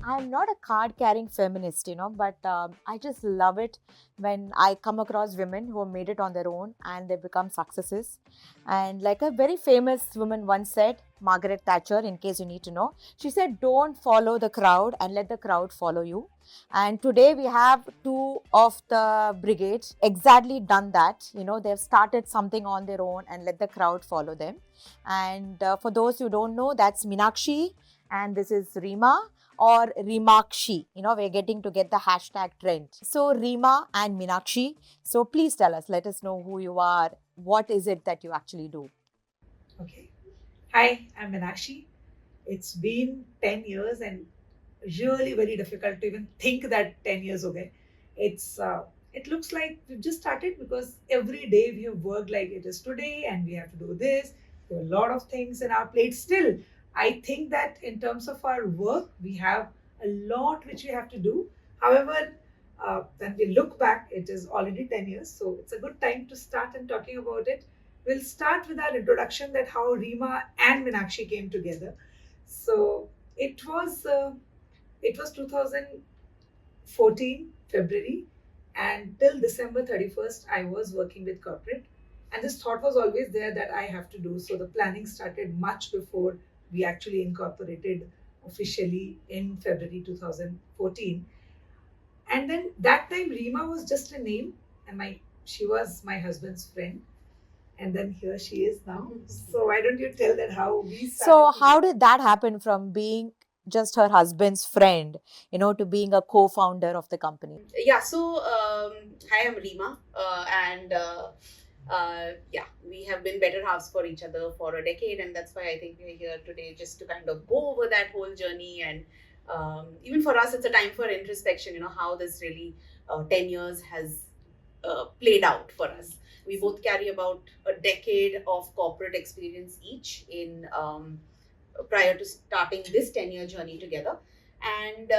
I'm not a card carrying feminist, but I just love it when I come across women who have made it on their own and they become successes. And like a very famous woman once said, Margaret Thatcher, in case you need to know, she said, don't follow the crowd and let the crowd follow you. And today we have two of the brigades exactly done that. They've started something on their own and let the crowd follow them. And for those who don't know, that's Minakshi and this is Rima or Remakshi. We're getting to get the hashtag trend. So, Rima and Minakshi. So, please tell us, let us know who you are. What is it that you actually do? Okay. Hi, I'm Minakshi. It's been 10 years and really very difficult to even think that 10 years ago. It looks like we've just started because every day we have worked like it is today and we have to do this. There are a lot of things in our plate still. I think that in terms of our work, we have a lot which we have to do. However, when we look back, it is already 10 years. So it's a good time to start and talking about it. We'll start with our introduction that how Rima and Minakshi came together. So it was uh, it was 2014 February, and till December 31st I was working with corporate, and this thought was always there that I have to do. So the planning started much before we actually incorporated officially in February 2014. And then that time Rima was just a name, and my she was my husband's friend, and then here she is now. So why don't you tell that how we So, started how together? did that happen from being just her husband's friend, to being a co founder of the company? Yeah, so hi, I'm Rima, and yeah, we have been better halves for each other for a decade, and that's why I think we're here today just to kind of go over that whole journey. And even for us, it's a time for introspection, how this really 10 years has played out for us. We both carry about a decade of corporate experience each in prior to starting this 10-year journey together. And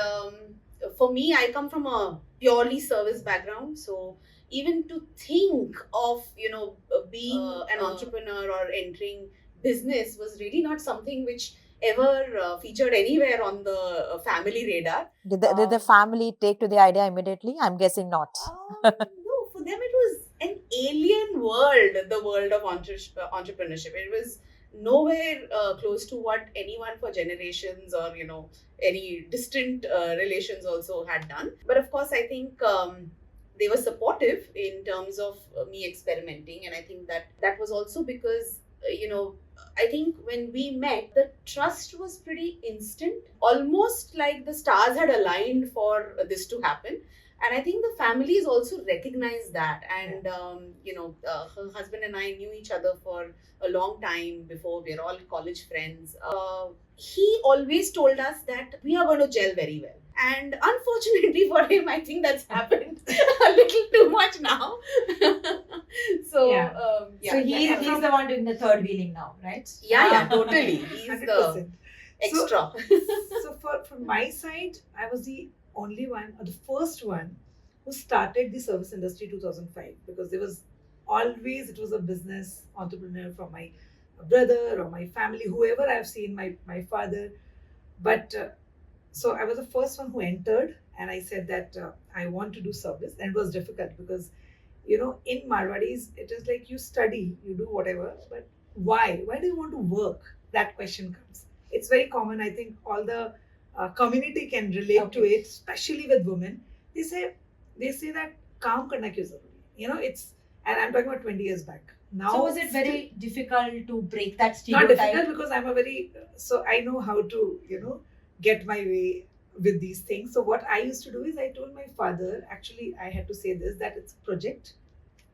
for me, I come from a purely service background. So even to think of, being an entrepreneur or entering business was really not something which ever featured anywhere on the family radar. Did the family take to the idea immediately? I'm guessing not. No, for them it was an alien world, the world of entrepreneurship. It was nowhere close to what anyone for generations or any distant relations also had done. But of course, I think they were supportive in terms of me experimenting, and I think that was also because I think when we met, the trust was pretty instant, almost like the stars had aligned for this to happen. And I think the families also recognize that. And her husband and I knew each other for a long time before. We're all college friends. He always told us that we are going to gel very well, and unfortunately for him, I think that's happened a little too much now. So Yeah. yeah, So he's the one doing the third wheeling now, right? yeah, totally. He's the 100%. extra. So from my side, I was the only one, or the first one, who started the service industry 2005, because there was always it was a business entrepreneur from my brother or my family, whoever I've seen, my father. But so I was the first one who entered, and I said that I want to do service, and it was difficult because in Marwadis it is like you study, you do whatever, but why do you want to work? That question comes. It's very common. I think all the community can relate to it, especially with women. they say they say that काम करना क्यों जरूरी, it's, and I'm talking about 20 years back now. So was it very difficult to break that Not stereotype? difficult, because I'm a very so I know how to get my way with these things. So what I used to do is I told my father, actually I had to say this, that it's a project.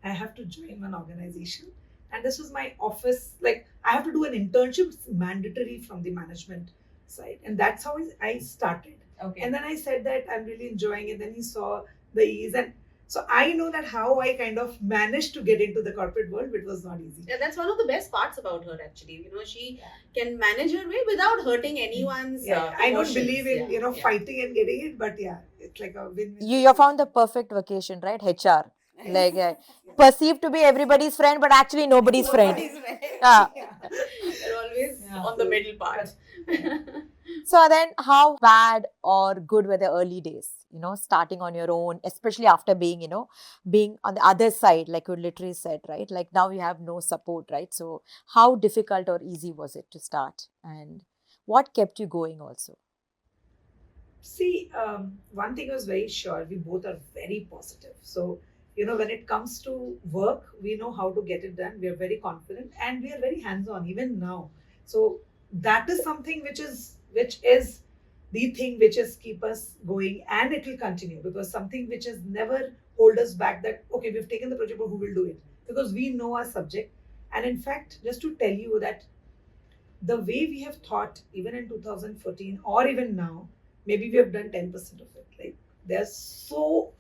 I have to join one organization, and this was my office. Like I have to do an internship. It's mandatory from the management side, and that's how I started. Okay. And then I said that I'm really enjoying it. Then he saw the ease, and so I know that how I kind of managed to get into the corporate world. It was not easy. Yeah, that's one of the best parts about her, actually. She can manage her way without hurting anyone's. Yeah, I don't emotions. believe in Yeah. fighting and getting it, but yeah, it's like a win-win. You found the perfect vocation, right? HR. Like perceived to be everybody's friend, but actually nobody's friend. Yeah. They're always Yeah. on the middle part. So then, how bad or good were the early days? Starting on your own, especially after being on the other side, like you literally said, right? Like now you have no support, right? So how difficult or easy was it to start, and what kept you going also? See, one thing was very sure, we both are very positive. So, when it comes to work, we know how to get it done. We are very confident and we are very hands on even now. So, that is something which is the thing which is keep us going, and it will continue, because something which is never hold us back, that okay, we've taken the project, but who will do it? Because we know our subject. And in fact, just to tell you that the way we have thought even in 2014 or even now, maybe we have done 10% of it. Like, there's so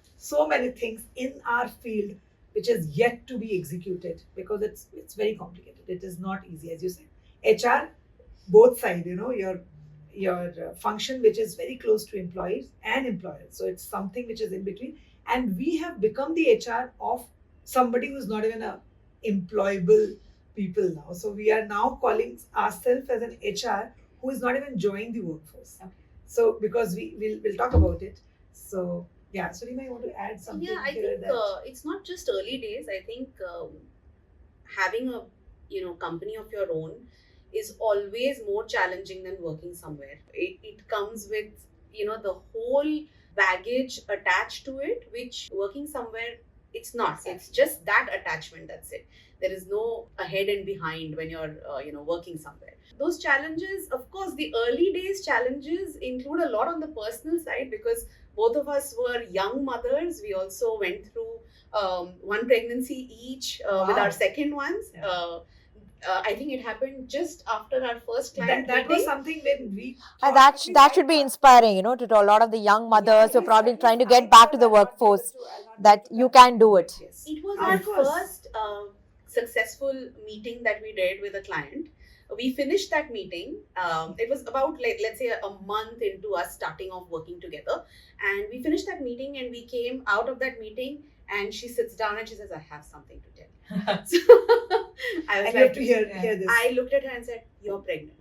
many things in our field which is yet to be executed, because it's very complicated. It is not easy, as you said. HR, both sides, your function which is very close to employees and employers, so it's something which is in between. And we have become the HR of somebody who's not even a employable people now. So we are now calling ourselves as an HR who is not even joining the workforce. Okay. So because we'll talk about it. So yeah, so you might want to add something Yeah, I here think that it's not just early days. I think having a company of your own is always more challenging than working somewhere. It comes with the whole baggage attached to it, which working somewhere it's not. It's just that attachment. That's it. There is no ahead and behind when you're working somewhere. Those challenges, of course, the early days challenges include a lot on the personal side, because both of us were young mothers. We also went through one pregnancy each with Wow. our second ones. Yeah. I think it happened just after our first client that was meeting. something when we That should be inspiring, to a lot of the young mothers who are probably trying to get back to the workforce, that you can do it. Yes. It was Of our course. first successful meeting that we did with a client. We finished that meeting. It was about, like, let's say a month into us starting off working together, and we finished that meeting and we came out of that meeting, and she sits down and she says, "I have something to tell you." So I was And you have like, to hear this. I looked at her and said, "You're pregnant."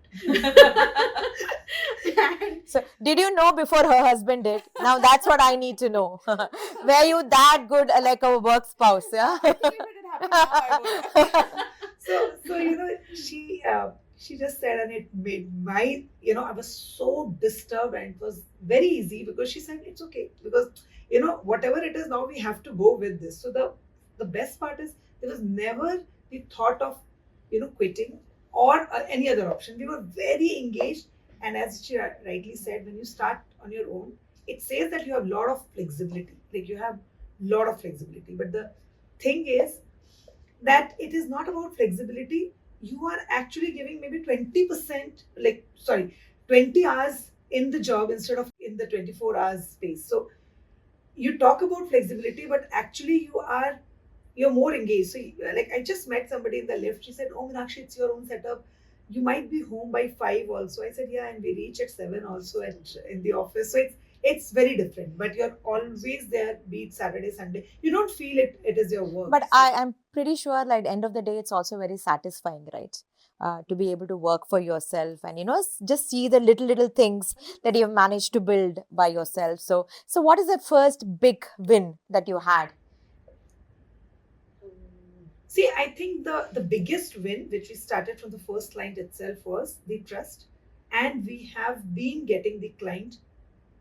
And So, did you know before her husband did? Now that's what I need to know. Were you that good, like a work spouse? Yeah. I think if it had happened now, I would have. So she just said, and it made my I was so disturbed, and it was very easy, because she said it's okay, because whatever it is, now we have to go with this. So the best part is, there was never the thought of quitting or any other option. We were very engaged, and as she rightly said, when you start on your own, it says that you have a lot of flexibility. Like, you have a lot of flexibility, but the thing is that it is not about flexibility. You are actually giving maybe 20%, 20 hours in the job instead of in the 24 hours space. So you talk about flexibility, but actually you're more engaged. So like, I just met somebody in the lift. She said, "Oh, Meenakshi, it's your own setup. You might be home by 5 also." I said, "Yeah, and we reach at 7 also in the office." So it's very different, but you're always there, be it Saturday, Sunday. You don't feel it is your work. But So- I'm pretty sure, like, end of the day, it's also very satisfying, right? To be able to work for yourself and just see the little things that you've managed to build by yourself. So what is the first big win that you had? See, I think the biggest win, which we started from the first client itself, was the trust. And we have been getting the client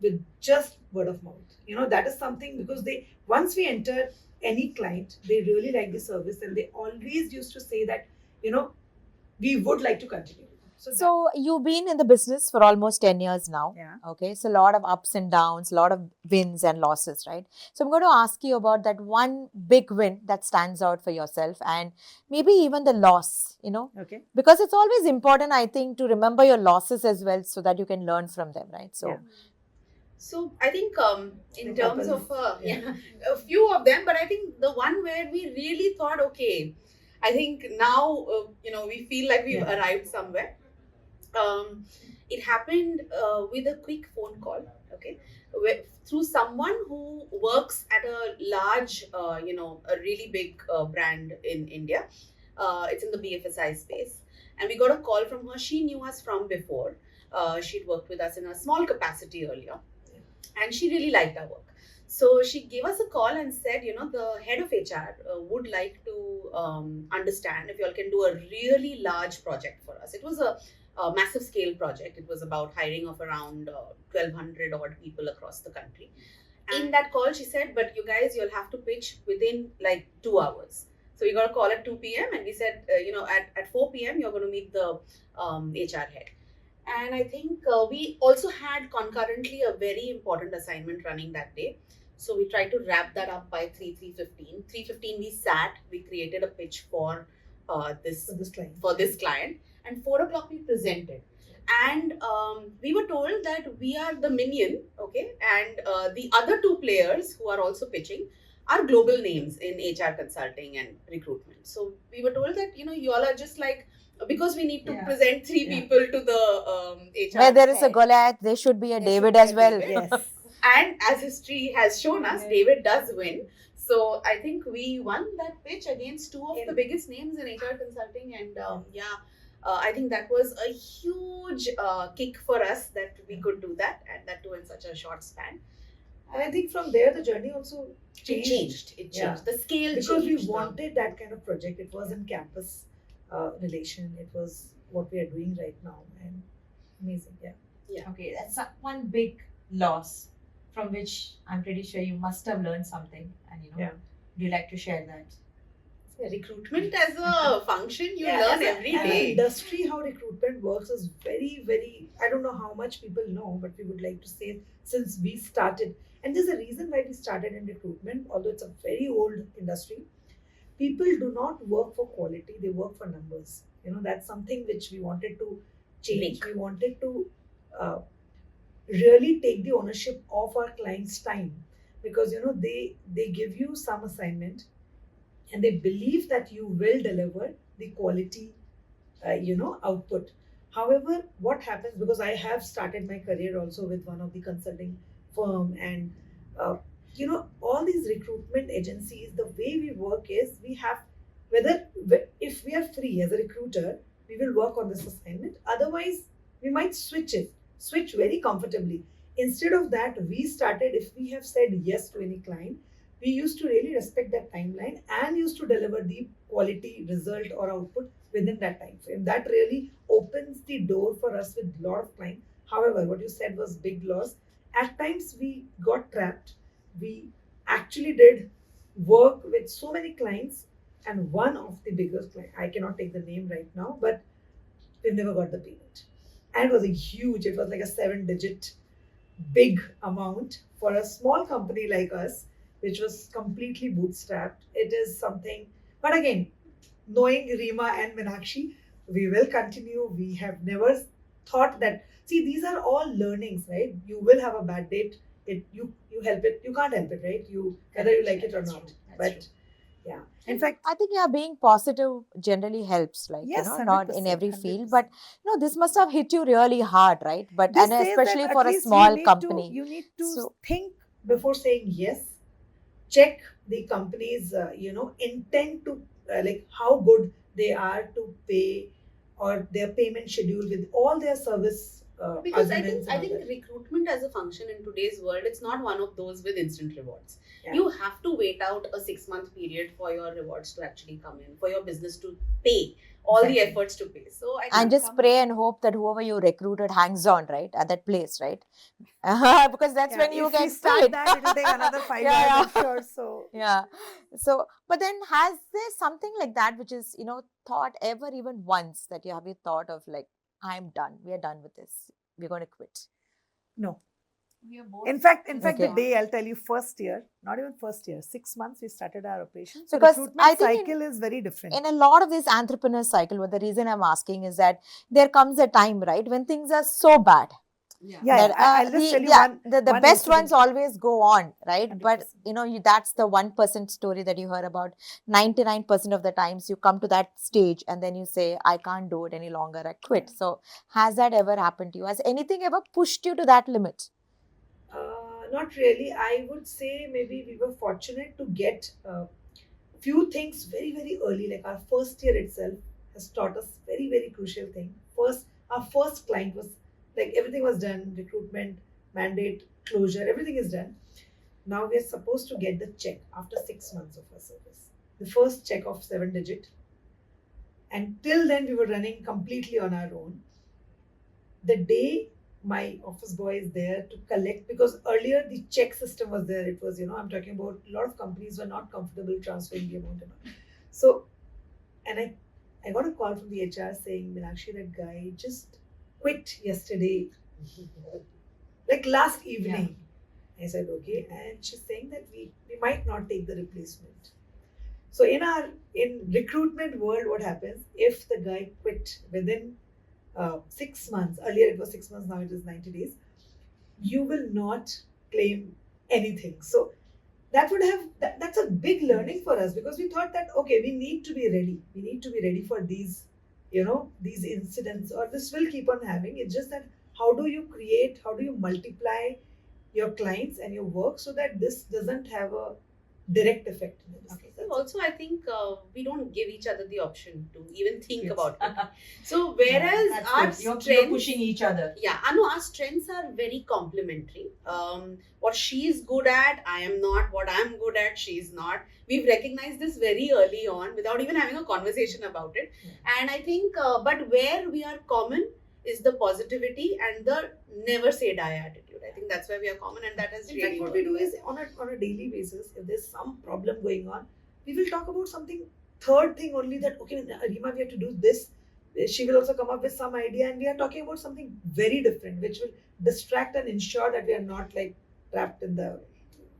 with just word of mouth. That is something, because once we enter any client, they really like the service, and they always used to say that, we would like to continue. So you've been in the business for almost 10 years now. Yeah. Okay. So a lot of ups and downs, a lot of wins and losses, right? So I'm going to ask you about that one big win that stands out for yourself, and maybe even the loss, Okay. because it's always important, I think, to remember your losses as well, so that you can learn from them, right? So Yeah. So I think in The terms couples, of yeah. a few of them, but I think the one where we really thought, okay, I think now we feel like we've arrived somewhere. It happened with a quick phone call. okay, through someone who works at a large, a really big brand in India. It's in the BFSI space. And we got a call from her. She knew us from before. She'd worked with us in a small capacity earlier. And she really liked our work. So she gave us a call and said, the head of HR would like to understand if you all can do a really large project for us. It was a massive scale project. It was about hiring of around 1,200 odd people across the country. In that call, she said, but you guys, you'll have to pitch within like 2 hours. So we got a call at 2 p.m. and we said, at 4 p.m. you're going to meet the HR head. And I think we also had concurrently a very important assignment running that day. So we tried to wrap that up by 3:15. 3:15 we sat, we created a pitch for this client. And 4 o'clock we presented. And we were told that we are the minion, okay? And the other two players who are also pitching are global names in HR consulting and recruitment. So we were told that, you all are just like, because we need to present three people to the HR. Where there is a Goliath, there should be a David as well. Yes. And as history has shown us, David does win. So I think we won that pitch against two of the biggest names in HR consulting. And I think that was a huge kick for us that we could do that, and that too in such a short span. And I think from there the journey also changed. It changed. The scale because changed. We wanted that kind of project. It wasn't campus relation. It was what we are doing right now, and amazing. Yeah. Okay, that's one big loss from which I'm pretty sure you must have learned something. And would you like to share that? Recruitment as a function, you learn every day. Industry, how recruitment works is very, very, I don't know how much people know, but we would like to say, since we started, and there's a reason why we started in recruitment, although it's a very old industry. People do not work for quality, they work for numbers. That's something which we wanted to change. We wanted to really take the ownership of our clients' time, because they give you some assignment and they believe that you will deliver the quality output. However, what happens, because I have started my career also with one of the consulting firm, and all these recruitment agencies, the way we work is, we have, if we are free as a recruiter, we will work on this assignment. Otherwise, we might switch very comfortably. Instead of that, we started, if we have said yes to any client, we used to really respect that timeline and used to deliver the quality result or output within that time frame. That really opens the door for us with a lot of clients. However, what you said was big loss. At times we got trapped. We actually did work with so many clients, and one of the biggest clients, I cannot take the name right now, but we never got the payment. And it was it was like a 7-digit big amount for a small company like us, which was completely bootstrapped. It is something, but again, knowing Reema and Meenakshi, we will continue. We have never thought that, see, these are all learnings, right? You will have a bad date. You help it. You can't help it, right? Whether you like it or not. But yeah. In fact, I think being positive generally helps, like, yes, not in 100%, every field, 100%. but this must have hit you really hard, right? But this and says especially that for at a least small company. You need to So- think before saying yes. Check the company's, intent to, like how good they are to pay, or their payment schedule with all their service. Because I arguments think and all that. recruitment as a function in today's world, it's not one of those with instant rewards. Yeah. You have to wait out a 6-month period for your rewards to actually come in, for your business to pay all the efforts to pay. So I And think just pray and hope that whoever you recruited hangs on, right, at that place, right? Because that's when you if get we start paid. that, it'll take another 5 Yeah, years, I'm yeah. sure. So Yeah. So, but then has there something like that which is, thought ever even once that have you thought of, like, I'm done. We are done with this. We're going to quit. no. We are both In fact, Okay. the day, I'll tell you, first year, not even first year, 6 months we started our operation. So Because recruitment I think cycle is very different. In a lot of this entrepreneur cycle, but the reason I'm asking is that there comes a time, right, when things are so bad. Yeah, that, I'll just tell you the one best incident. ones always go on, right? But 100%. that's the 1% story that you heard about. 99% of the times you come to that stage and then you say, I can't do it any longer, I quit. So has that ever happened to you? Has anything ever pushed you to that limit? Not really. I would say maybe we were fortunate to get few things very, very early. Like our first year itself has taught us very, very crucial thing. Our first client was like everything was done, recruitment, mandate, closure, everything is done. Now we are supposed to get the check after 6 months of our service. The first check of 7 digit. And till then we were running completely on our own. The day my office boy is there to collect, because earlier the check system was there. It was, I'm talking about a lot of companies were not comfortable transferring the amount and all. So, and I got a call from the HR saying, Meenakshi, that guy just quit yesterday, like last evening. I said, okay. And she's saying that we might not take the replacement. So in recruitment world, what happens if the guy quit within 6 months? Earlier it was 6 months, now it is 90 days. You will not claim anything. So that's a big learning for us, because we thought that okay, we need to be ready. We need to be ready for these incidents, or this will keep on having. It's just that how do you multiply your clients and your work so that this doesn't have a direct effect in the business. Okay. That's Also, I think we don't give each other the option to even think Yes. about it. So, whereas That's our good. You're strengths, pushing each other. yeah, I know our strengths are very complementary. What she's good at, I am not. What I'm good at, she's not. We've recognized this very early on without even having a conversation about it. And I think, but where we are common is the positivity and the never say die attitude. I think that's where we are common, and that has In really fact, what worked. we do is on a daily basis, if there's some problem going on, we will talk about something third thing only, that okay, Rima, we have to do this. She will also come up with some idea, and we are talking about something very different, which will distract and ensure that we are not like trapped in the.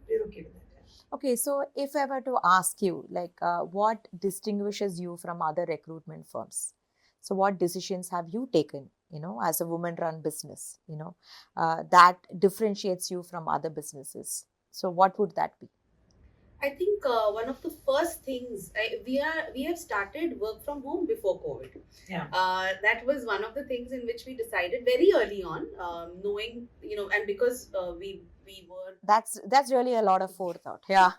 We're okay with that. Okay, so if I were to ask you, like, what distinguishes you from other recruitment firms? So, what decisions have you taken, as a woman-run business, that differentiates you from other businesses? So, what would that be? I think one of the first things we have started work from home before COVID. Yeah. That was one of the things in which we decided very early on, knowing and because we were That's really a lot of forethought. Yeah.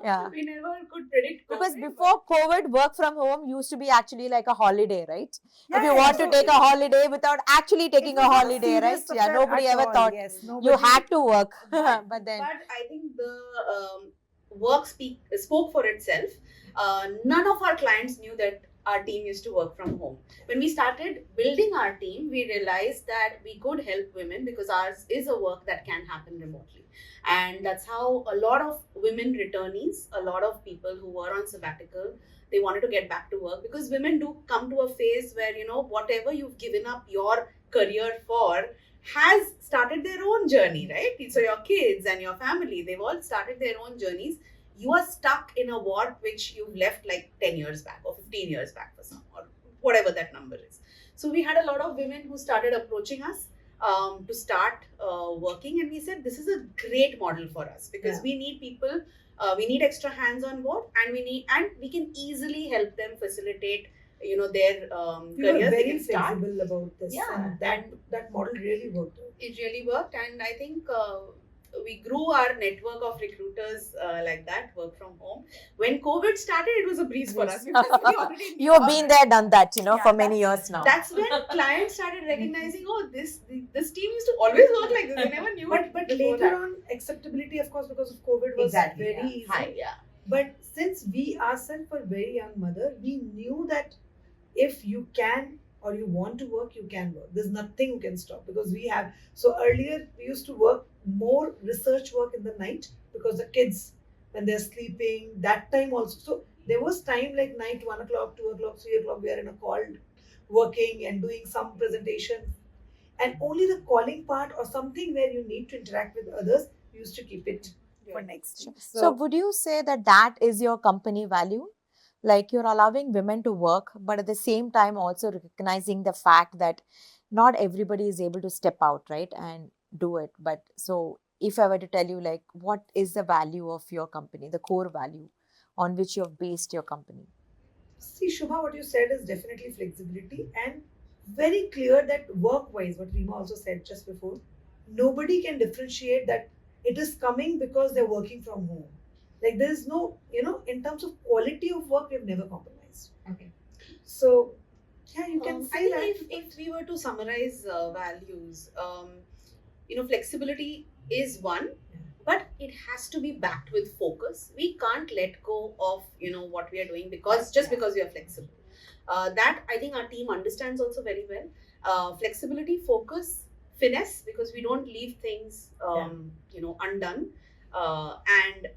Yeah. we never could predict COVID, Because before COVID, work from home used to be actually like a holiday, right? If you Yeah, want to so take a holiday without actually taking it a was not holiday, right? serious Yeah, affair nobody at ever all. thought Yes, you nobody. had to work. But, But then, but I think the work spoke for itself. None of our clients knew that our team used to work from home. When we started building our team, we realized that we could help women because ours is a work that can happen remotely. And that's how a lot of women returnees, a lot of people who were on sabbatical, they wanted to get back to work, because women do come to a phase where, whatever you've given up your career for has started their own journey, right? So your kids and your family, they've all started their own journeys. You are stuck in a ward which you've left like 10 years back or 15 years back for some, or whatever that number is. So we had a lot of women who started approaching us to start working, and we said this is a great model for us, because Yeah. we need people, we need extra hands on board, and we can easily help them facilitate their We were careers. They very can start. flexible about this. Yeah, And that model really worked out. It really worked, and I think we grew our network of recruiters like that, work from home. When COVID started, it was a breeze for us. Because we already knew you've how been to- there, done that, Yeah, for many years now. That's when clients started recognizing, oh, this team used to always work like this. They never knew it. But before later that. on, acceptability, of course, because of COVID was Exactly, very yeah. easy. High, yeah. But since we ourselves were very young mother, we knew that if you can or you want to work, you can work. There's nothing you can stop, because we have. So earlier we used to work more research work in the night, because the kids, when they're sleeping, that time also. So there was time like night 1 o'clock, 2 o'clock, 3 o'clock, we are in a call working and doing some presentation. And only the calling part or something where you need to interact with others, we used to keep it for next. So, would you say that is your company value? Like, you're allowing women to work, but at the same time also recognizing the fact that not everybody is able to step out, right, and do it. But so, if I were to tell you, like, what is the value of your company, the core value on which you have based your company? See, Shubha, what you said is definitely flexibility and very clear that work-wise, what Rima also said just before, nobody can differentiate that it is coming because they're working from home. Like there is no, in terms of quality of work, we've never compromised. Okay. So, yeah, you can I say think that. if we were to summarize values, flexibility is one, but it has to be backed with focus. We can't let go of what we are doing because we are flexible. That I think our team understands also very well. Flexibility, focus, finesse, because we don't leave things undone, and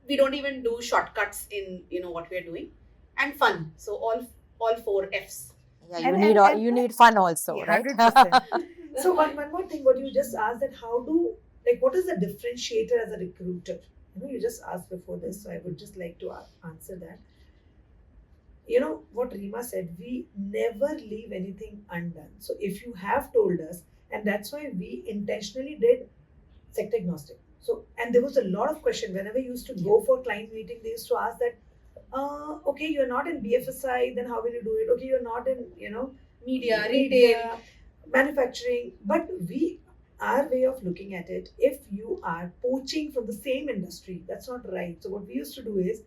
we don't even do shortcuts in what we are doing, and fun. So all four F's. Yeah, And- you need fun also, Yeah, right? 100%. So one more thing, what you just asked, that what is the differentiator as a recruiter? You just asked before this, so I would just like to answer that. What Rima said, we never leave anything undone. So if you have told us, and that's why we intentionally did sector agnostic. So, and there was a lot of question whenever you used to go for client meeting, they used to ask that, okay, you're not in BFSI, then how will you do it? Okay, you're not in, Media, retail, manufacturing. But our way of looking at it, if you are poaching from the same industry, that's not right. So what we used to do is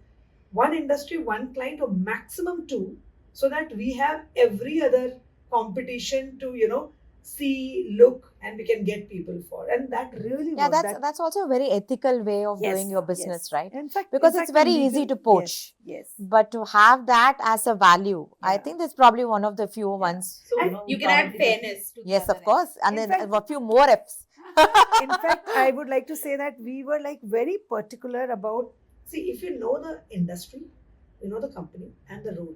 one industry, one client, or maximum two, so that we have every other competition to see, look, and we can get people for. And that really Yeah, works. that's also a very ethical way of Yes, doing your business, yes. right? In fact, Because it's very legal- easy to poach. Yes. But to have that as a value, I Yeah. think that's probably one of the few ones. so And you can add fairness to the Yes, other of course. And In then fact- a few more F's. In fact, I would like to say that we were very particular about, see, if you know the industry, you know the company and the role,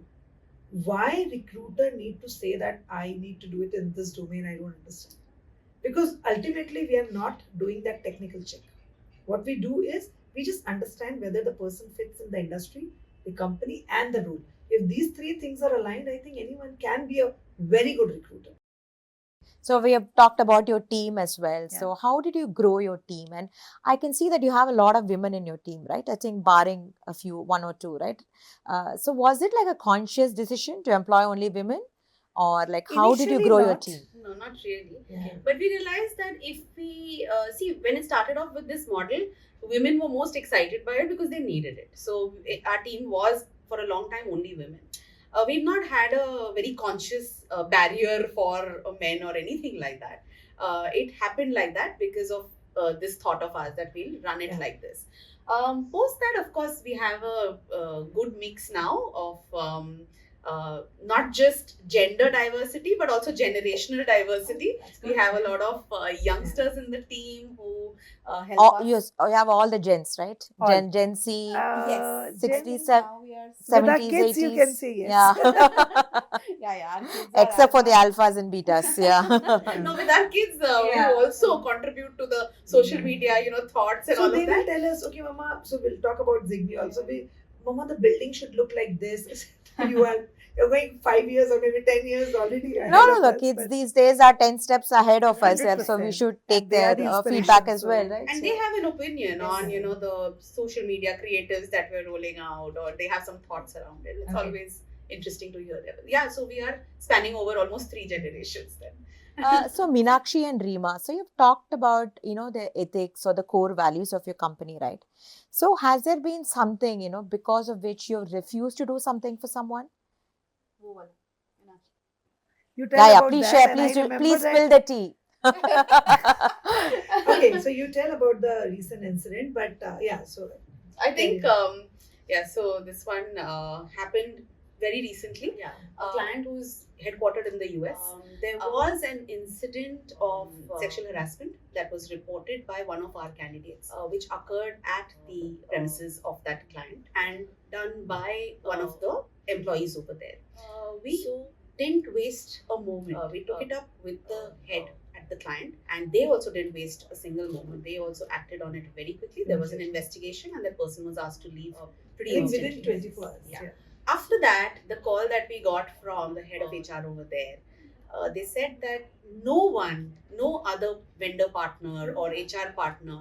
why recruiter need to say that I need to do it in this domain? I don't understand. Because ultimately we are not doing that technical check. What we do is we just understand whether the person fits in the industry, the company, and the role. If these three things are aligned, I think anyone can be a very good recruiter. So we have talked about your team as well. Yeah. So how did you grow your team? And I can see that you have a lot of women in your team, right? I think barring one or two, right? So was it like a conscious decision to employ only women? Or like how did you Initially grow your not. team? No, not really. Yeah. But we realized that if we see, when it started off with this model, women were most excited by it because they needed it. So our team was for a long time only women. We've not had a very conscious barrier for men or anything like that. It happened like that because of this thought of ours that we'll run it Yeah. like this. Post that, of course, we have a good mix now of not just gender diversity but also generational diversity. We have a lot of youngsters in the team who help us. Yes, you have all the gens, right? All. Gen Z, Yes. 60s, Now we are With our 70s, kids, 80s. you can say yes. Yeah. our kids are Except for the alpha. alphas and betas, yeah. No, with our kids, Yeah. we also contribute to the social media, thoughts and So all they of will that. tell us, okay, Mama. So we'll talk about Zigbee also. Mama, the building should look like this. You're going 5 years or maybe 10 years already. ahead No, of the us, kids but- these days are 10 steps ahead of us, yeah, so we 100%. should take And they are their the feedback inspiration, as so- well, right? And they have an opinion on, Yes. the social media creatives that we're rolling out, or they have some thoughts around it. It's Okay. always interesting to hear them. Yeah, so we are spanning over almost 3 generations then. So Meenakshi and Reema, so you've talked about, the ethics or the core values of your company, right? So has there been something, because of which you've refused to do something for someone? You tell Yeah, about please that, share, and I please remember spill that- the tea. Okay, so you tell about the recent incident, but so I think, so this one happened very recently. yeah. A client who's headquartered in the US. There was an incident of sexual harassment that was reported by one of our candidates, which occurred at the premises of that client and done by one of the employees over there. We didn't waste a moment. We took it up with the head at the client, and they also didn't waste a single moment. They also acted on it very quickly. There was an investigation, and that person was asked to leave pretty Within instantly. 24 hours. Yeah. After that, the call that we got from the head of HR over there, they said that no other vendor partner or HR partner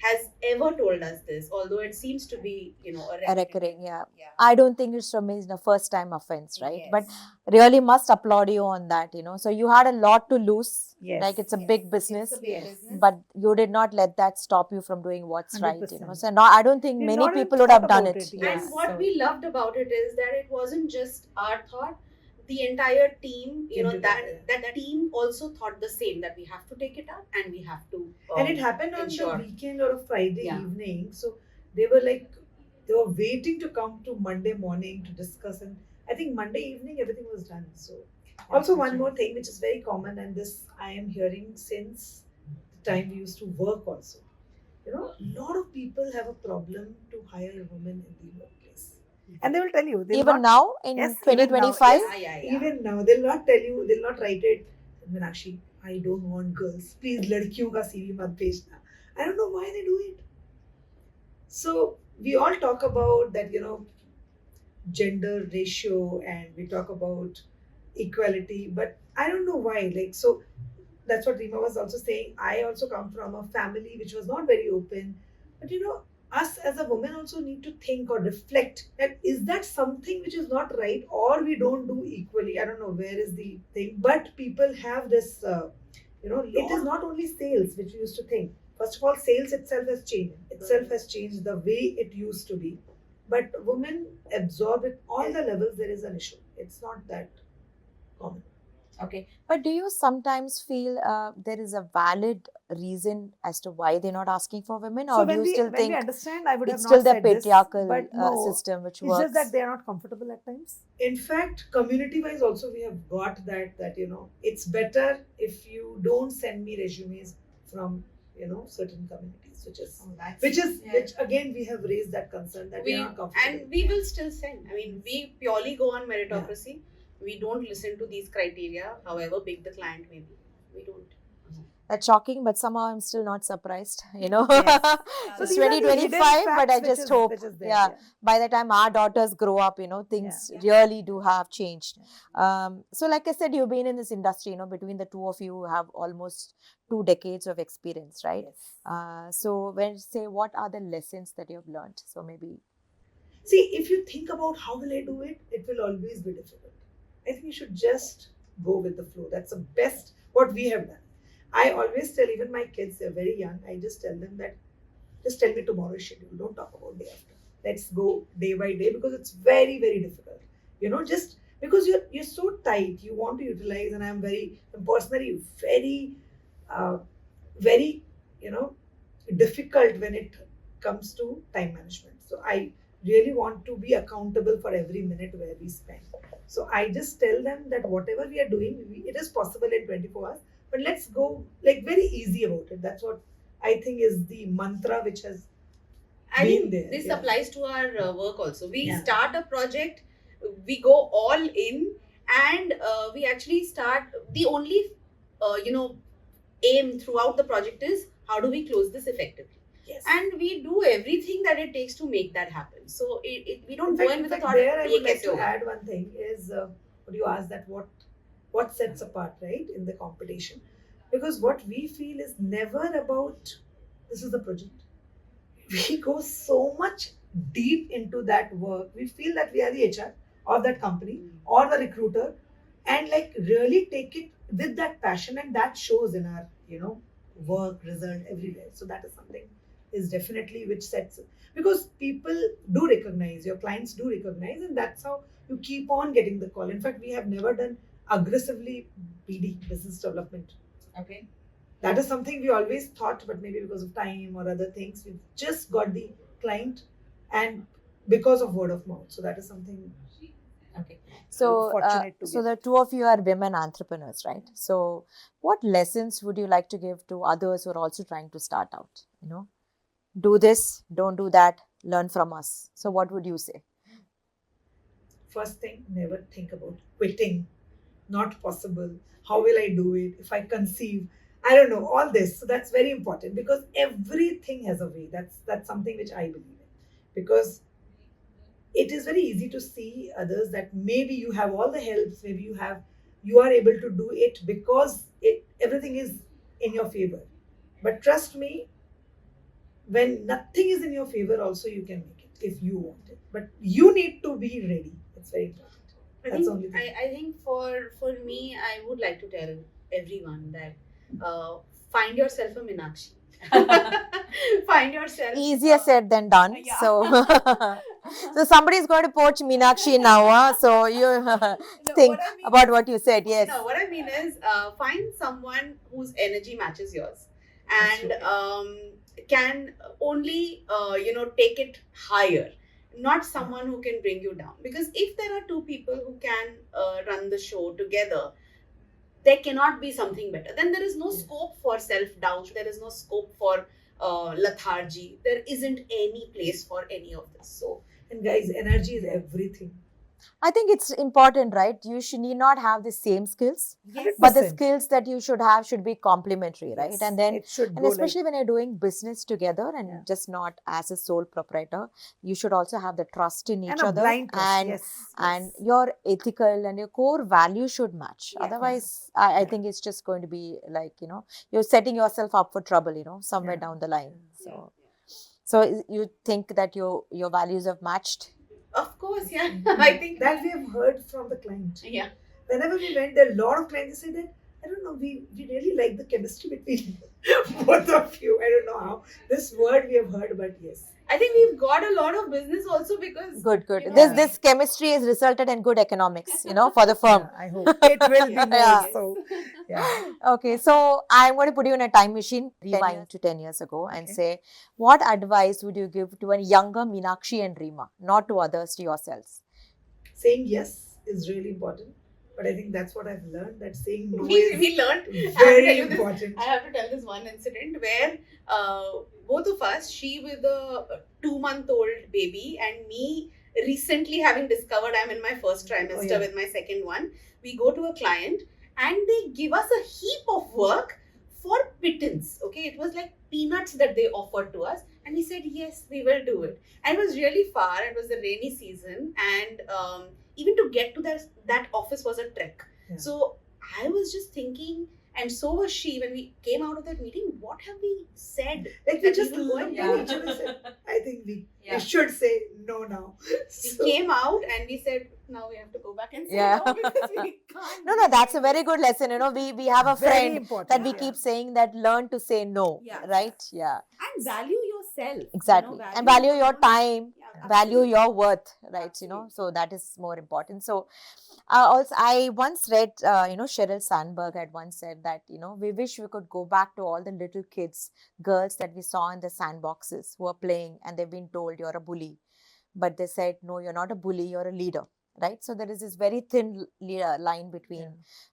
has ever told us this, although it seems to be, A recurring, yeah. Yeah. I don't think it's from the first time offense, right? But Yes. really must applaud you on that, So you had a lot to lose. Yes. Like it's a Yes. big business. It's a big Yes. business. But you did not let that stop you from doing what's right, 100%. So no, I don't think Did many not even people would have thought done about it. it, Yes. And what So- we loved about it is that it wasn't just our thought. The entire team, Came together. that team also thought the same, that we have to take it up and we have to. And it happened on ensure. the weekend or a Friday Yeah. evening. So they were waiting to come to Monday morning to discuss. And I think Monday evening everything was done. So also one more thing which is very common, and this I am hearing since the time we used to work also. A lot of people have a problem to hire a woman in the workplace. And they will tell you. Even now in Yes, even now, 2025, yes. Yeah. Even now, they'll not tell you, they'll not write it. Meenakshi, I don't want girls. Please, ladkiyon ka CV mat bhejna. I don't know why they do it. So we all talk about that, gender ratio, and we talk about equality, but I don't know why. So that's what Rima was also saying. I also come from a family which was not very open, but us as a woman also need to think or reflect that is that something which is not right, or we don't do equally. I don't know where is the thing, but people have this. It is not only sales which we used to think. First of all, sales itself has changed. The way it used to be, but women absorb it all the levels. There is an issue. It's not that common. Okay. but do you sometimes feel there is a valid reason as to why they're not asking for women, or do you still think understand, I would it's still the patriarchal system which It's works? just that they are not comfortable at times. In fact, community-wise also we have got that it's better if you don't send me resumes from certain communities, which again we have raised that concern that we are not comfortable. And we will still send. I mean, we purely go on meritocracy. We don't listen to these criteria, however big the client may be. We don't. That's shocking, but somehow I'm still not surprised. Yes. So these are the hidden 2025, but facts I which just is- hope, which is there, yeah, by the time our daughters grow up, things really do have changed. So like I said, you've been in this industry, between the two of you have almost 2 decades of experience, right? Yes. So when you say, what are the lessons that you've learned? So maybe, See, if you think about how will I do it, it will always be difficult. I think you should just go with the flow. That's the best what we have done. I always tell even my kids, they're very young, I just tell them that just tell me tomorrow's schedule. Don't talk about day after. Let's go day by day, because it's very, very difficult. Just because you're so tight, you want to utilize, and I'm personally very, very, difficult when it comes to time management. So I really want to be accountable for every minute where we spend. So I just tell them that whatever we are doing, it is possible in 24 hours, but let's go very easy about it. That's what I think is the mantra which has I been think there. this Yeah. applies to our work also. We Yeah. start a project, we go all in, and we actually start. The only, aim throughout the project is how do we close this effectively. Yes. And we do everything that it takes to make that happen. So we don't go in with the thought. there I "ये would like कैसे to होगा?" add one thing is what you asked, that what sets apart, right, in the competition, because what we feel is never about this is the project. We go so much deep into that work. We feel that we are the HR of that company or the recruiter, and really take it with that passion, and that shows in our work result everywhere. So that is something is definitely which sets, because people do recognize, your clients do recognize, and that's how you keep on getting the call. In fact, we have never done aggressively BD, business development. Okay. That is something we always thought, but maybe because of time or other things, we've just got the client, and because of word of mouth. So that is something. Okay. so Fortunate to so get. the two of you are women entrepreneurs, right? So what lessons would you like to give to others who are also trying to start out? Do this, don't do that, learn from us. So what would you say? First thing, never think about quitting. Not possible. How will I do it? If I conceive, I don't know, all this. So that's very important, because everything has a way. That's something which I believe in. Because it is very easy to see others that maybe you have all the helps, maybe you are able to do it because everything is in your favor. But trust me, when nothing is in your favor, also you can make it if you want it. But you need to be ready. It's very important. That's the only thing. I think for me, I would like to tell everyone that find yourself a Meenakshi. Find yourself. Easier said than done. Yeah. So, so somebody's going to poach Meenakshi now. So you No, think what I mean about is- what you said. Yes. No, what I mean is find someone whose energy matches yours That's and right. can only take it higher, not someone who can bring you down. Because if there are two people who can run the show together, there cannot be something better. Then there is no scope for self-doubt. There is no scope for lethargy. There isn't any place for any of this. So And guys, energy is everything. I think it's important, right? You should need not have the same skills, yes, but the 100%. skills that you should have should be complementary, right? Yes, And then, it should and go especially when you're doing business together and Yeah. just not as a sole proprietor, you should also have the trust in like, each and a other, blind trust. and Yes, and yes. your ethical and your core values should match. Yeah. Otherwise, I Yeah. think it's just going to be like, you're setting yourself up for trouble, somewhere Yeah. down the line. Yeah. So you think that your values have matched? of course, yeah. I think That we have heard from the client. yeah. Whenever we went, there are a lot of clients who say that, I don't know, we really like the chemistry between both of you. I don't know how. This word we have heard, but yes. I think we've got a lot of business also because Good, good. you know, This chemistry has resulted in good economics, for the firm. Yeah, I hope it will be more. Yeah. So, yeah. Okay, so I'm going to put you in a time machine, 10 rewind to 10 years ago, and Okay. say, what advice would you give to a younger Meenakshi and Reema, not to others, to yourselves? Saying yes is really important. But I think that's what I've learned, that saying no we is learned. very I have to tell you this. important. I have to tell this one incident where both of us, she with a 2-month-old baby, and me recently having discovered I'm in my first trimester Oh, yeah. with my second one. We go to a client and they give us a heap of work for pittance. Okay, it was like peanuts that they offered to us, and we said yes, we will do it. And it was really far. It was the rainy season, and even to get to that office was a trek. Yeah. So I was just thinking, and so was she, when we came out of that meeting, what have we said? Like we That just we will go looked and at do each other and said, I think we Yeah. should say no now. We So, came out and we said, now we have to go back and say Yeah. no because we can't. No, that's a very good lesson. We have a very friend important. that we yeah. keep saying that learn to say no, Yeah. right? Yeah, And value yourself. exactly. And value your time, Yeah, value absolutely. your worth, right? Absolutely. So that is more important. So also, I once read, Sheryl Sandberg had once said that, we wish we could go back to all the little kids, girls that we saw in the sandboxes who are playing and they've been told you're a bully. But they said, no, you're not a bully, you're a leader, right? So there is this very thin line between Yeah.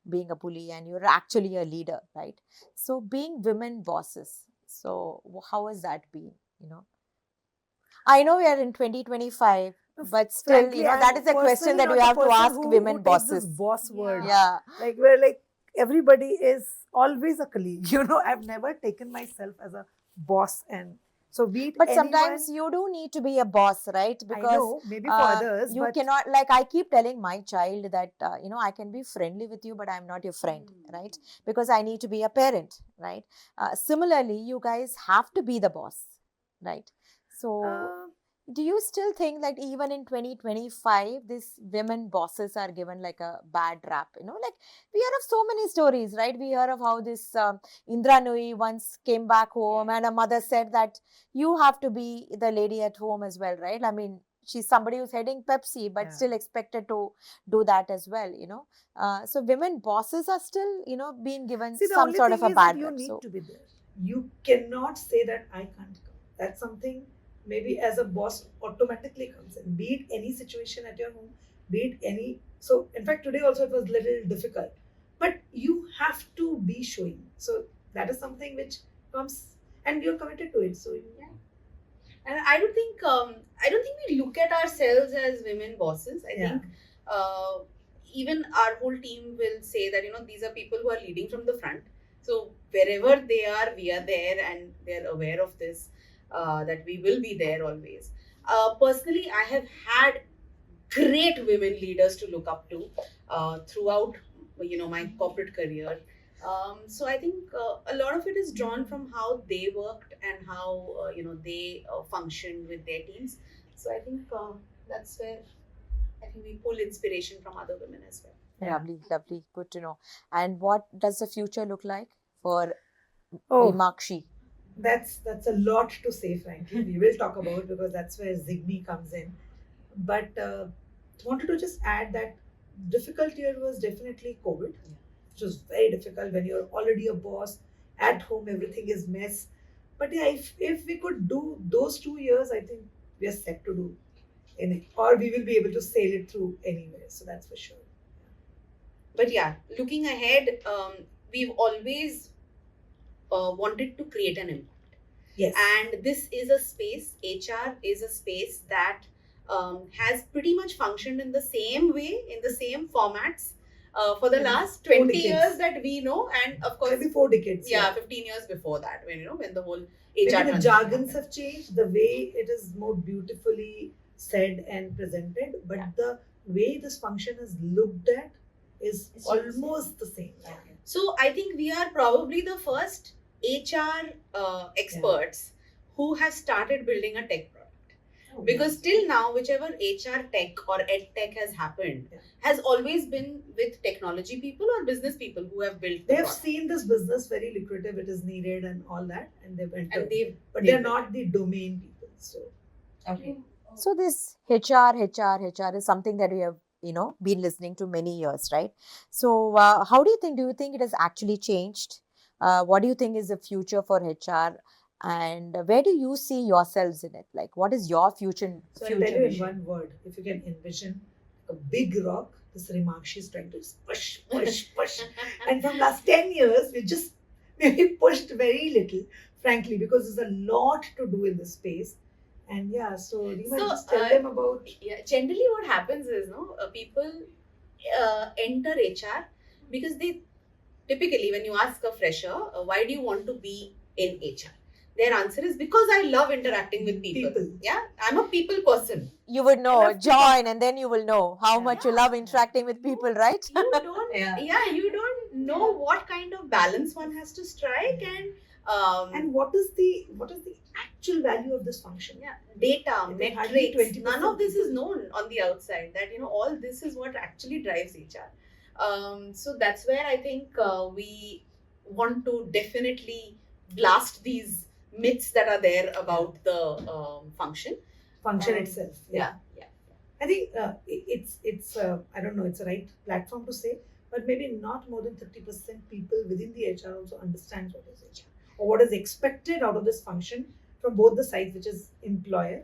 being a bully and you're actually a leader, right? So being women bosses, so how has that been, I know we are in 2025, but still, Frankly, that I'm is a question personally that we not the have to person ask who women takes bosses. This boss word. Yeah. Like we're like everybody is always a colleague. I've never taken myself as a boss, and so be it But anyone, sometimes you do need to be a boss, right? I Because know, maybe for others, you but cannot, like I keep telling my child that, I can be friendly with you, but I'm not your friend, right? Because I need to be a parent, right? Similarly, you guys have to be the boss, right? So do you still think like even in 2025, these women bosses are given like a bad rap? Like we hear of so many stories, right? We hear of how this Indra Nooyi once came back home and her mother said that you have to be the lady at home as well, right? I mean, she's somebody who's heading Pepsi, but Yeah. still expected to do that as well, So women bosses are still, being given see, the some only sort thing of a is that bad you rap. need So to be there. You cannot say that I can't come. That's something maybe as a boss automatically comes in. Be it any situation at your home, be it any. So in fact, today also it was a little difficult, but you have to be showing. So that is something which comes, and you're committed to it. So And I don't think we look at ourselves as women bosses. I Yeah. think even our whole team will say that these are people who are leading from the front. So wherever they are, we are there, and they're aware of this. That we will be there always. Personally, I have had great women leaders to look up to throughout my corporate career. So I think a lot of it is drawn from how they worked and how they functioned with their teams. So I think that's where I think we pull inspiration from other women as well. Yeah. Lovely, lovely. Good to know. And what does the future look like for Oh, Reemakshi? that's a lot to say, frankly. We will talk about, because that's where Zigme comes in. But wanted to just add that difficult year was definitely COVID. It was very difficult when you're already a boss at home. Everything is mess. But yeah, if we could do those 2 years, I think we are set to do in or we will be able to sail it through anyway. So that's for sure. But yeah, looking ahead, we've always wanted to create an impact. Yes. And this is a space, HR is a space that has pretty much functioned in the same way, in the same formats for the last 20 decades. years that we know. And of course, Maybe 4 decades. yeah, 15 years before that, when the whole HR Maybe the transition jargons happened. have changed, the way it is more beautifully said and presented, but Yeah. the way this function is looked at is It's still the same. almost the same. Okay. So I think we are probably the first HR experts who have started building a tech product. Oh, Because till now, whichever HR tech or ed tech has happened Yeah. has always been with technology people or business people who have built the They have product. seen this business very lucrative, it is needed and all that, and they've entered. And they've But they've they're not the domain people. So Okay. So this HR is something that we have, been listening to many years, right? So how do you think it has actually changed? What do you think is the future for HR? And where do you see yourselves in it? Like, what is your future So I'll future tell you in vision? one word, if you can envision a big rock, this Reemakshi is trying to push, push, push. And from last 10 years, we just maybe pushed very little, frankly, because there's a lot to do in this space. And yeah, so Reema, So, just tell them about. Yeah, generally what happens is, people enter HR because they typically, when you ask a fresher, why do you want to be in HR? Their answer is because I love interacting with people. People. Yeah, I'm a people person. You would know, love to join, and then you will know how Yeah. much you love interacting with people, right? You don't, Yeah. you don't know what kind of balance one has to strike, and And what is the actual value of this function? yeah, data, I think hardly metrics, 20% none of this is people. known on the outside, that all this is what actually drives HR. So that's where I think we want to definitely blast these myths that are there about the function. Function Um, itself. Yeah. I think it's I don't know, it's a right platform to say, but maybe not more than 30% people within the HR also understands what is HR or what is expected out of this function from both the sides, which is employer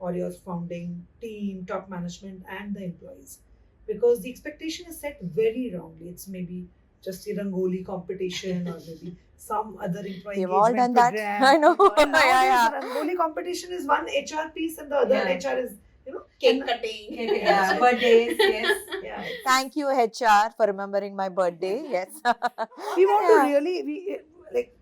or your founding team, top management, and the employees, because the expectation is set very wrongly. It's maybe just a Rangoli competition or maybe some other employee We've all engagement done that. program. I know. And Yeah, yeah. nowadays, Rangoli competition is one HR piece and the other Yeah. HR is, Cake and- cutting. Yeah, birthdays, yes. yeah. Thank you, HR, for remembering my birthday. Yes. We want Yeah. to really,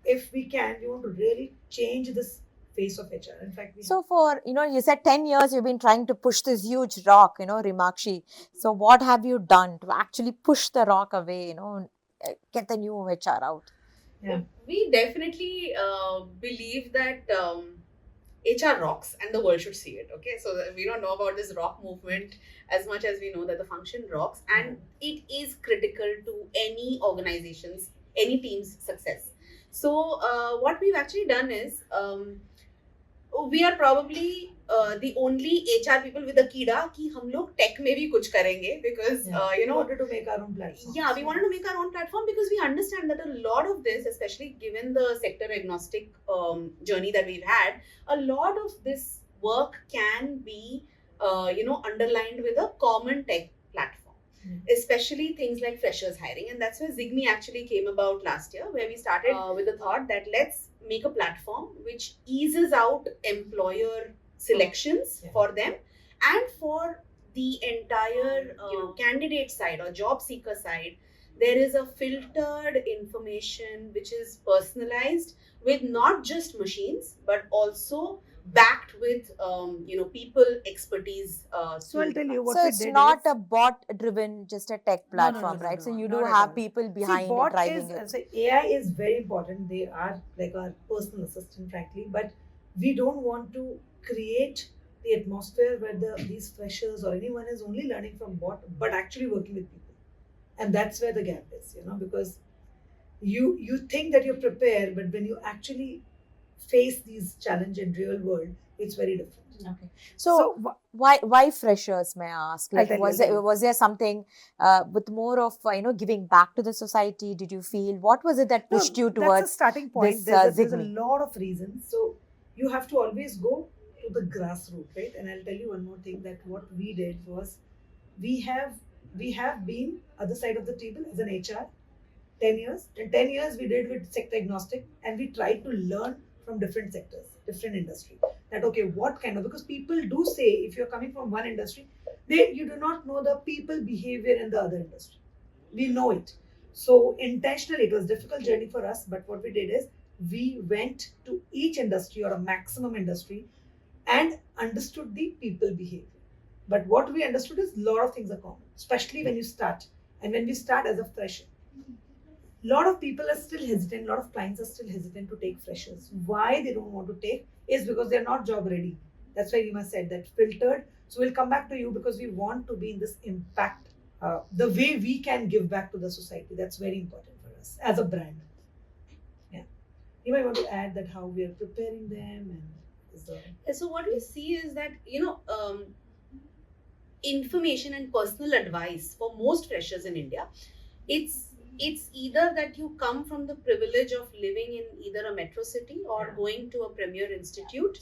if we can, we want to really change this face of HR. In fact, we So for, you said 10 years you've been trying to push this huge rock, Reemakshi. So what have you done to actually push the rock away, get the new HR out? We definitely believe that HR rocks and the world should see it. Okay, so we don't know about this rock movement as much as we know that the function rocks, and it is critical to any organization's, any team's success. So what we've actually done is we are probably the only HR people with a कीड़ा कि हम लोग tech में भी कुछ करेंगे, because we wanted to make our own platform. yeah, we wanted to make our own platform because we understand that a lot of this, especially given the sector agnostic journey that we've had, a lot of this work can be underlined with a common tech platform. Especially things like freshers hiring, and that's where Zigme actually came about last year, where we started with the thought that let's make a platform which eases out employer selections for them, and for the entire candidate side or job seeker side, there is a filtered information which is personalized with not just machines but also backed with people expertise. So I'll tell you what So we it's did not is, a bot driven, just a tech no, no, platform, no, no, right? no, So you do not at have all. people See, behind bot driving is, it. say, AI is very important. They are like our personal assistant, frankly. But we don't want to create the atmosphere where these freshers or anyone is only learning from bot, but actually working with people. And that's where the gap is, because you think that you're prepared, but when you actually face these challenge in real world, it's very different. Okay. So, why freshers, may I ask? I'll Like, tell you, was I'll tell you. there something with more of giving back to the society? Did you feel, what was it that No, pushed you that's a towards starting point. this There's a Zigme? lot of reasons. So you have to always go to the grassroots, right? And I'll tell you one more thing, that what we did was, we have we have been other side of the table as an HR 10 years. In 10 years, we did with sector agnostic, and we tried to learn from different sectors, different industry. That, okay, what kind of, because people do say, if you're coming from one industry, you do not know the people behavior in the other industry. We know it. So intentionally, it was a difficult journey for us, but what we did is, we went to each industry or a maximum industry and understood the people behavior. But what we understood is, a lot of things are common, especially when you start. And when we start as a fresher, a lot of people are still hesitant, a lot of clients are still hesitant to take freshers. Why they don't want to take is because they're not job ready. That's why Rima said that filtered. So we'll come back to you, because we want to be in this impact, the way we can give back to the society. That's very important for us as a brand. Yeah. You might want to add that how we are preparing them, and is the So what we see is that information and personal advice for most freshers in India, it's either that you come from the privilege of living in either a metro city or going to a premier institute.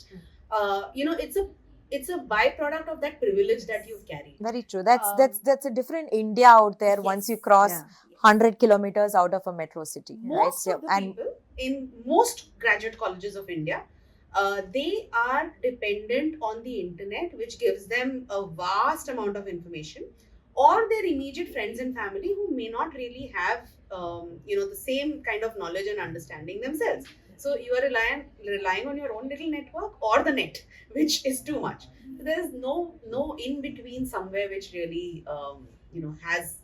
It's a byproduct of that privilege that you've carried. Very true. That's Um, that's a different India out there once you cross yeah. 100 kilometers out of a metro city, right? Most So, of the and people in most graduate colleges of India, they are dependent on the internet, which gives them a vast amount of information, or their immediate friends and family who may not really have the same kind of knowledge and understanding themselves. So you are relying on your own little network or the net, which is too much. So there is no in between somewhere which really has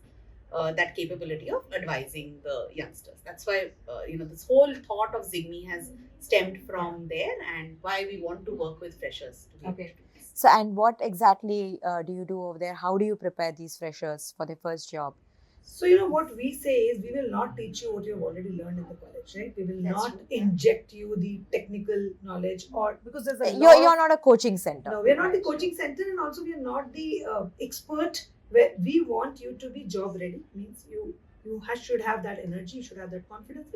that capability of advising the youngsters. That's why this whole thought of Zigme has stemmed from there, and why we want to work with freshers. To be able Okay. to do this. so, and what exactly do you do over there? How do you prepare these freshers for their first job? So, what we say is, we will not teach you what you've already learned in the college, right? We will That's not true, yeah. inject you the technical knowledge, or because there's a You're lot. not a coaching center. No, we're not the coaching center, and also we are not the expert. Where we want you to be job ready, means should have that energy, you should have that confidence.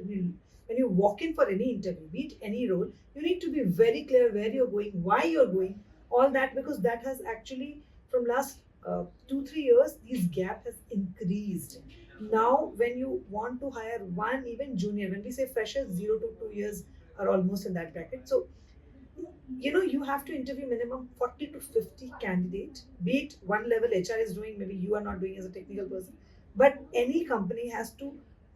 When you walk in for any interview, be it any role, you need to be very clear where you're going, why you're going, all that, because that has actually, from last 2-3 years, this gap has increased. Now, when you want to hire one, even junior, when we say freshers, 0 to 2 years are almost in that bracket. So you have to interview minimum 40 to 50 candidates, be it one level HR is doing, maybe you are not doing as a technical person, but any company has to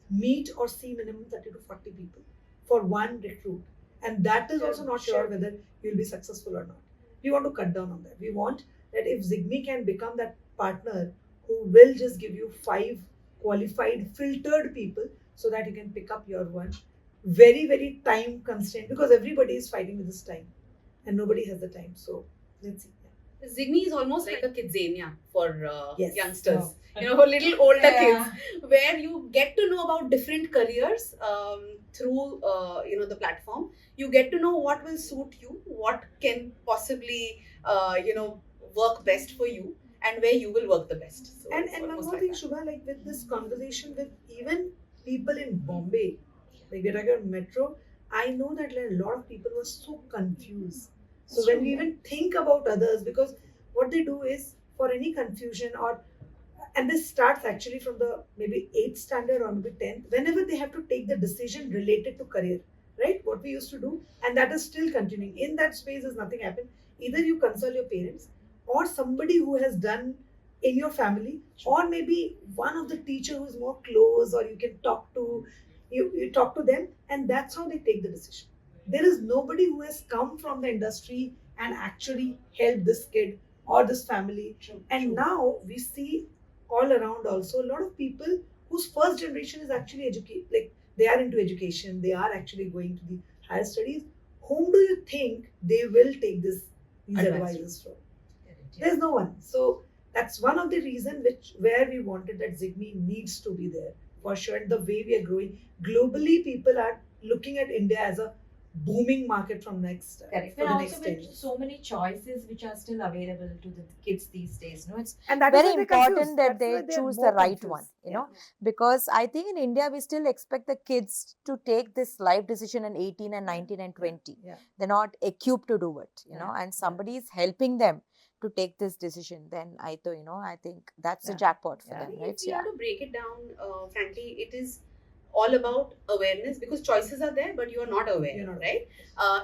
meet or see minimum 30 to 40 people for one recruit, and that is also not sure whether you'll be successful or not. We want to cut down on that. We want that if Zigme can become that partner who will just give you 5 qualified filtered people, so that you can pick up your one, very very time constraint, because everybody is fighting with this time and nobody has the time. So let's see. Zigme is almost like a kidzania for Yes. youngsters. Oh. Little older Yeah. kids, where you get to know about different careers through the platform. You get to know what will suit you, what can possibly work best for you, and where you will work the best. So And it's one almost more like thing, that. Shubha, like with this conversation with even people in Bombay, like we're talking about metro, I know that like, a lot of people were so confused. So when we even think about others, because what they do is, for any confusion, and this starts actually from the maybe 8th standard or maybe 10th, whenever they have to take the decision related to career, right? What we used to do, and that is still continuing. In that space, has nothing happened. Either you consult your parents, or somebody who has done in your family, or maybe one of the teacher who is more close, or you can talk to, you talk to them, and that's how they take the decision. there is nobody who has come from the industry and actually helped this kid or this family. True, And true. now we see all around also a lot of people whose first generation is actually educate, like they are into education, they are actually going to the higher studies. Whom do you think they will take these Advice. advices from? Correct, yeah. There's no one. So that's one of the reason where we wanted that Zigme needs to be there for sure. And the way we are growing globally, people are looking at India as a booming market from next Correct. for And the also next 10 with years. so many choices which are still available to the kids these days. No, it's And that is Very why they're confused. important that That's why they they're choose the more right confused. one, you Yeah. know, because I think in India we still expect the kids to take this life decision at 18 and 19 and 20. Yeah. They're not equipped to do it, you know, Yeah, and somebody is helping them to take this decision. Then I think that's the Yeah. jackpot for Yeah. them, If right? we Yeah. have to break it down, frankly, it is all about awareness, because choices are there, but you are not aware, You're not right?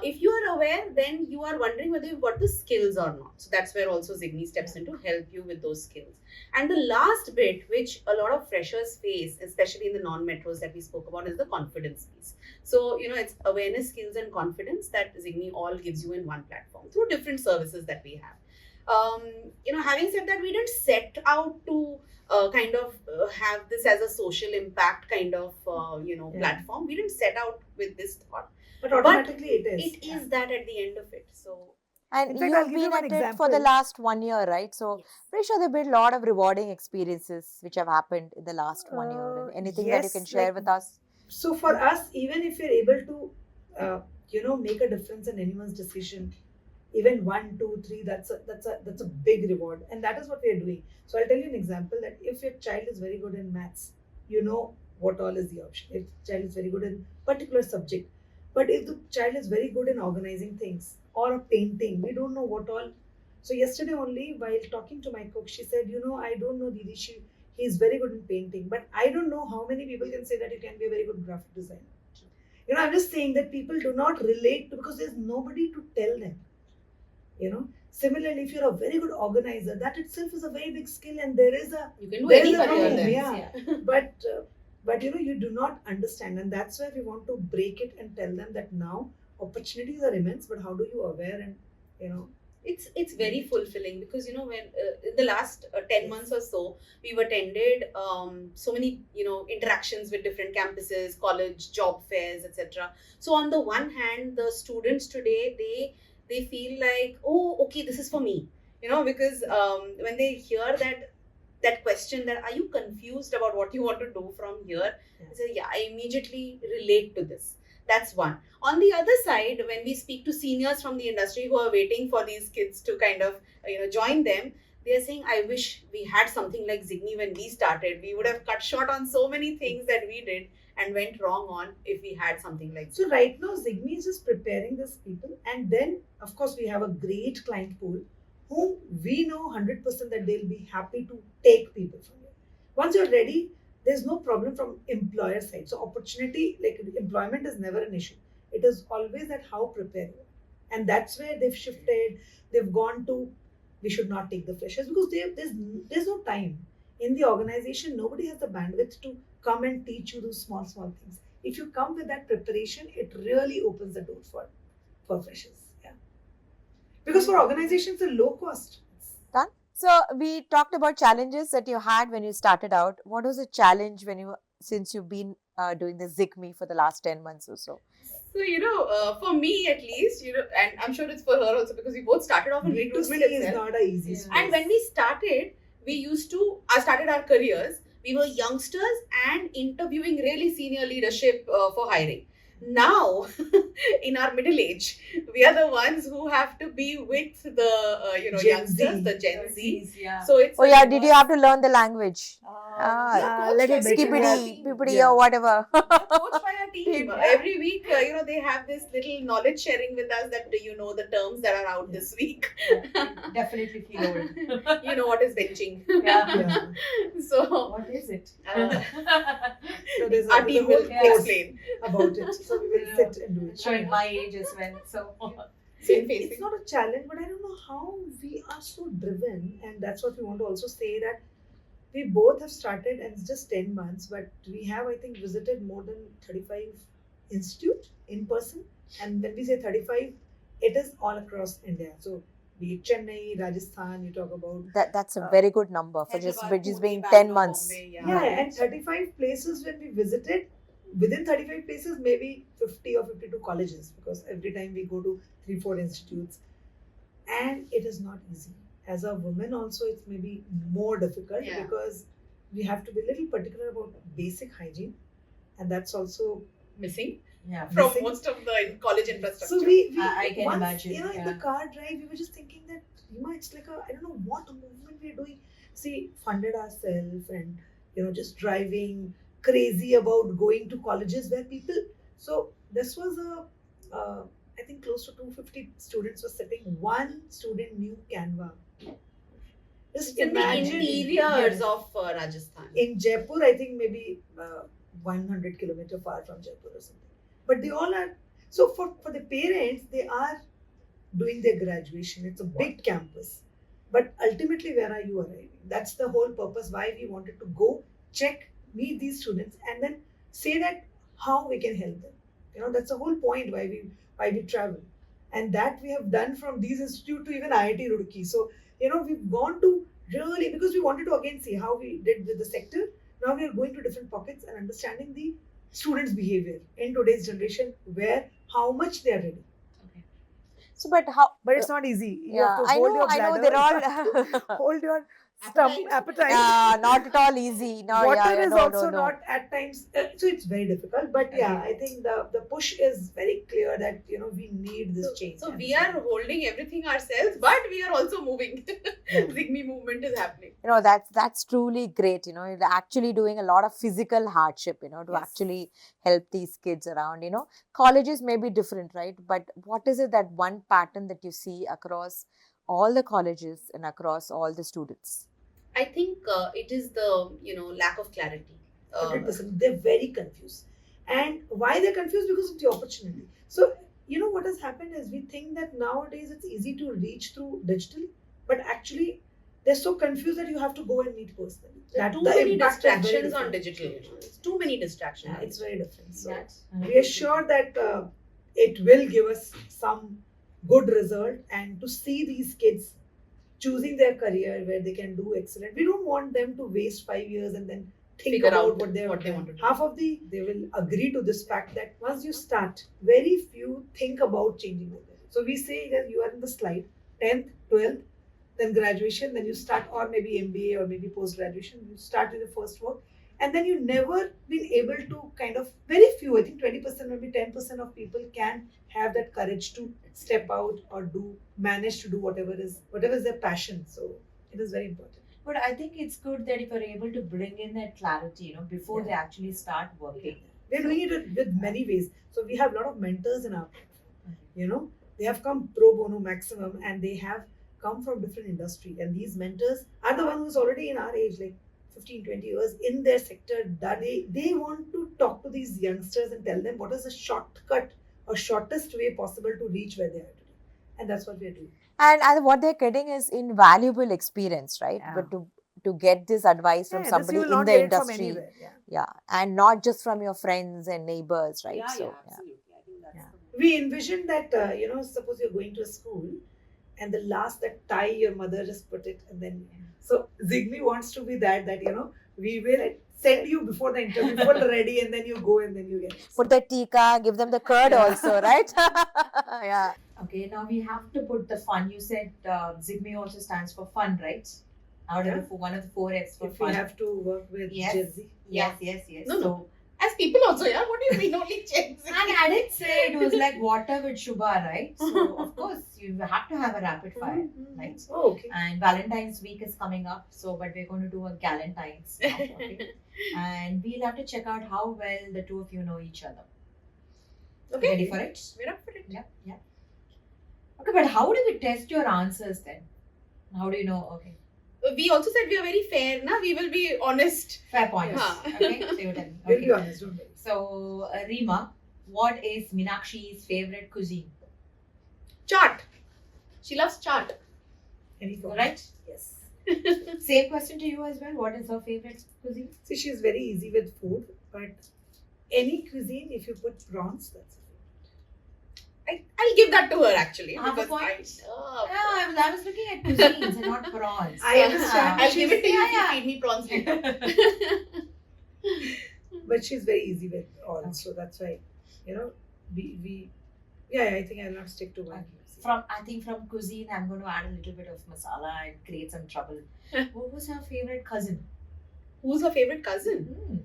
If you are aware, then you are wondering whether you've got the skills or not. So that's where also Zigme steps in to help you with those skills. And the last bit, which a lot of freshers face, especially in the non-metros that we spoke about, is the confidence piece. So, it's awareness, skills, and confidence that Zigme all gives you in one platform through different services that we have. Having said that, we didn't set out to kind of have this as a social impact kind of Yeah. platform. We didn't set out with this thought, But automatically it is. it is that at the end of it. So And In fact, you I'll have give you been one at it for the example. last 1 year, right? So yes. pretty sure there have been a lot of rewarding experiences which have happened in the last 1 year. And anything that you Yes, can share like, with us? so for us, even if you're able to, make a difference in anyone's decision, even 1, 2, 3, that's a big reward, and that is what we are doing. So I'll tell you an example that if your child is very good in maths, you know what all is the option. If the child is very good in particular subject, but if the child is very good in organizing things or a painting, we don't know what all. So yesterday only, while talking to my cook, she said, I don't know, Didi, he's very good in painting, but I don't know how many people can say that you can be a very good graphic designer. I'm just saying that people do not relate to, because there's nobody to tell them. Similarly, if you're a very good organizer, that itself is a very big skill, and there is a you can do there any is a career room, then. yeah. but you do not understand, and that's where we want to break it and tell them that now opportunities are immense, but how do you aware and It's very fulfilling, because when in the last 10 months or so, we've attended so many interactions with different campuses, college, job fairs, etc. So on the one hand, the students today, they feel like, oh, okay, this is for me, because when they hear that question, that are you confused about what you want to do from here, Yeah. they say, yeah, I immediately relate to this. That's one. On the other side, when we speak to seniors from the industry who are waiting for these kids to kind of join them, they are saying, I wish we had something like Zigme when we started. We would have cut short on so many things that we did and went wrong on if we had something like So right now, Zigme is just preparing these people, and then of course we have a great client pool whom we know 100% that they'll be happy to take people from you. Once you're ready, there's no problem from employer side. So opportunity, like employment, is never an issue. It is always that how prepared you are, and that's where they've shifted. They've gone to, we should not take the freshers, because there's no time in the organization. Nobody has the bandwidth to come and teach you those small things. If you come with that preparation, it really opens the door for freshers. Yeah, because for organizations, it's a low cost. Done. So we talked about challenges that you had when you started out. What was a challenge since you've been doing the Zigme for the last 10 months or so? So, for me at least, and I'm sure it's for her also, because we both started off in B2C recruitment is itself. not an easy Yeah. space. And when we started, started our careers, we were youngsters and interviewing really senior leadership for hiring. Now, in our middle age, we are the ones who have to be with the Gen youngsters, Z. the Gen Z. Yeah. So it's Oh yeah, did you have to learn the language? Yeah, little coached bit, every yeah. team. Skippity Yeah. or whatever. We are coached by our team. Yeah. Every week, they have this little knowledge sharing with us that the terms that are out this week. Definitely feel old. You know what is benching. Yeah. Yeah. So What is it? So there's our a team whole will course explain. about it. So we will sit and do it. Showing my age as well. So Same It's facing. not a challenge, but I don't know how we are so driven, and that's what we want to also say, that we both have started, and it's just 10 months, but we have, I think, visited more than 35 institute. in person. And when we say 35, it is all across India. So be it Chennai, Rajasthan, you talk about. That's a Uh, very good number for just Hyderabad, Pune, being 10 Bangalore, months. Bombay, Yeah, yeah. and 35 places when we visited, within 35 places, maybe 50 or 52 colleges, because every time we go to 3-4 institutes. And it is not easy. As a woman, also, it's maybe more difficult Yeah. because we have to be a little particular about basic hygiene, and that's also Missing Yeah. from Missing. most of the college infrastructure. so. We I can once, imagine, in yeah. the car drive, we were just thinking that it's like I don't know what a movement we're doing. See, funded ourselves and just driving crazy about going to colleges where people. So this was I think close to 250 students were sitting. One student knew Canva. Just It's in the imagine interiors yes. of Rajasthan. In Jaipur, I think maybe 100 kilometer far from Jaipur or something. But they all are. So for the parents, they are doing their graduation. It's a big campus. But ultimately, where are you arriving? That's the whole purpose why we wanted to go, check, meet these students, and then say that how we can help them. That's the whole point why we travel. And that we have done from these institute to even IIT Roorkee. So, we've gone to really, because we wanted to again see how we did with the sector. Now we are going to different pockets and understanding the students' behavior in today's generation, where how much they are ready. So, but how? But it's not easy. You Yeah, have to I hold know, your I know. bladder, They're all. hold your appetite. Not at all easy. No, Water is no, also no. not at times, so it's very difficult. But yeah, Okay. I think the push is very clear that we need this change. So And we are holding everything ourselves, but we are also moving. Zigme movement is happening. That's truly great. You're actually doing a lot of physical hardship. To Yes. actually help these kids around. Colleges may be different, right? But what is it that one pattern that you see across all the colleges and across all the students? I think it is the lack of clarity. 100%. They're very confused. And why they're confused? Because of the opportunity. So, what has happened is we think that nowadays it's easy to reach through digital, but actually they're so confused that you have to go and meet personally. There are too the many impact is very distractions on different. digital. Too many distractions. Yeah, it's very different. So, That's we are sure that it will give us some good result, and to see these kids choosing their career where they can do excellent. We don't want them to waste 5 years and then think Figure about out what they what they want to do. Half of they will agree to this fact that once you start, very few think about changing their career. So we say that you are in the slide, 10th, 12th, then graduation, then you start, or maybe MBA or maybe post graduation, you start with the first work, and then you never been able to kind of, very few, I think 20%, maybe 10% of people can have that courage to step out or manage to do whatever is their passion. So it is very important. But I think it's good that if you're able to bring in that clarity, before Yeah. they actually start working. We're doing it with many ways. So we have a lot of mentors in our program. They have come pro bono maximum, and they have come from different industry. And these mentors are the one who's already in our age, like 15, 20 years in their sector, that they want to talk to these youngsters and tell them what is the shortcut or shortest way possible to reach where they are today. And that's what we're doing. And what they're getting is invaluable experience, right? Yeah. But to get this advice from this somebody you will in not the get it from industry, anywhere. Yeah. yeah, and not just from your friends and neighbors, right? Absolutely. I think that's Yeah. the We envision that suppose you're going to a school, and the last that tie your mother just put it, and then so Zigme wants to be that we will send you before the interview, full ready, and then you go and then you get it. Put the tika, give them the curd also, right? Yeah. Okay, now we have to put the fun. You said Zigme also stands for fun, right? Out of one of the 4 F's for If fun. we have to work with Yes. Gen Z. Yes. No, no. So, As people also, yeah. What do you mean only Gen Z? and I didn't say it was like water with Shubha, right? So of course you have to have a rapid fire, Mhm. right? Oh, okay. And Valentine's week is coming up, so but we're going to do a Galentine's now, okay? And we'll have to check out how well the two of you know each other. Okay. Ready for it? We're up for it. Yeah. Okay, but how do we test your answers then? How do you know? Okay, We also said we are very fair, na? We will be honest. fair points. Huh. Okay, so you tell me. We'll be Okay. honest, don't worry. So Rima, what is Meenakshi's favorite cuisine? Chaat. She loves chaat. Any comment? Right? Yes. Same question to you as well. What is her favorite cuisine? See, she's very easy with food, but any cuisine, if you put prawns, that's it. I'll give that to her actually. Half a because point. love Yeah, I was looking at cuisines and not prawns. I understand. I'll give it to you if you Yeah. feed me prawns later. But she's very easy with all, Okay. so that's why, we yeah, I think I'll not stick to one. I think from cuisine, I'm going to add a little bit of masala and create some trouble. What was her favorite cousin? Who's her favorite cousin? Hmm.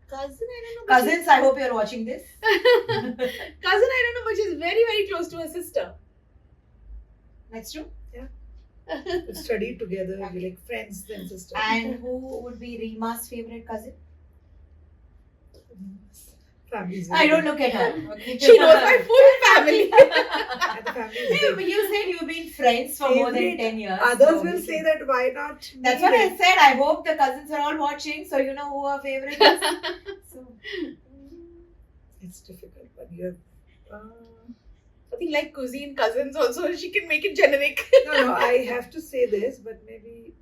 Cousin, I don't know. but Cousins, I hope you're watching this. Cousin, I don't know, but she's very, very close to her sister. That's true. We studied together, Okay. we're like friends then sisters. And who would be Reema's favorite cousin? Families. I don't look at her. Okay. She knows my full family. And the family is Yeah, big. but you said you've been friends for more than Favorite 10 years. Others so will we say can- that why not? That's me what I then? said. I hope the cousins are all watching, so you know who her favorite is. So, It's difficult, but you have. I think like cuisine cousins also, she can make it generic. No, I have to say this, but maybe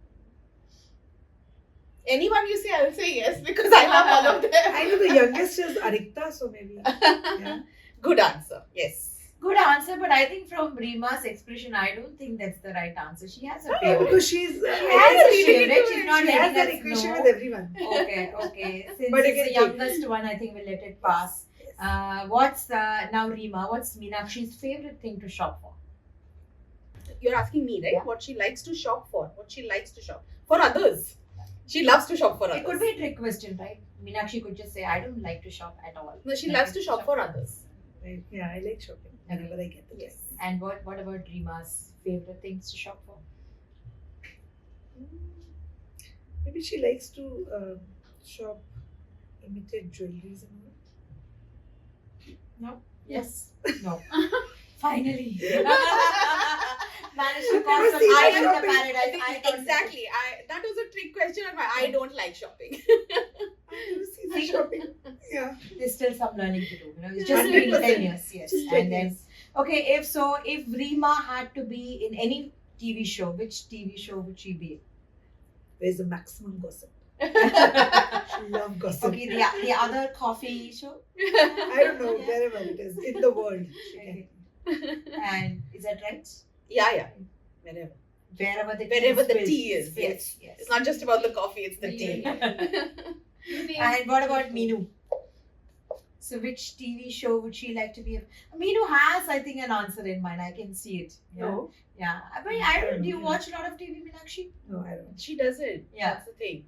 Anyone you say, I'll say yes because I love all of them. I know the youngest is Arikta, so maybe. Yeah. Good answer. Yes. good answer, but I think from Reema's expression, I don't think that's the right answer. She has a No, favorite. because she's. She has a leading favorite. into She's it. not She has letting that us equation know. with everyone. Okay. Since But it's again, the youngest one, I think we'll let it pass. What's now Reema? What's Meenakshi's favorite thing to shop for? You're asking me, right? Yeah. What she likes to shop for. What she likes to shop. For others. She loves to shop for others. It could be a trick question, right? Meenakshi could just say, "I don't like to shop at all." No, she Like loves to shop for others. Yeah, I like shopping whenever I get the Yes. time. And what about Reema's favorite things to shop for? Maybe she likes to shop imitate jewelries and all. Yes. No. Finally. Managed to cause Never some seen eye her in the shopping. paradise. I thought- Exactly. That was a trick question and I don't like shopping. I've never seen her shopping. Yeah. There's still some learning to do. You know, it's Yeah, just been 10 100%. years. Yes. Just And 10 then, years. okay, if Reema had to be in any TV show, which TV show would she be? Where's the maximum gossip? okay, She loves gossip. the other coffee show. I don't know, wherever it is in the world. She can. And is that right? Yeah. Wherever. Wherever the the tea tea is is, spilled. yes. Yes. It's not just about the coffee, it's the tea. And what about Meenu? So which TV show would she like to be? Meenu has, I think, an answer in mind. I can see it. Yeah. No, Yeah. But do you watch a lot of TV, Meenakshi? no, I don't. She doesn't. Yeah. That's the thing.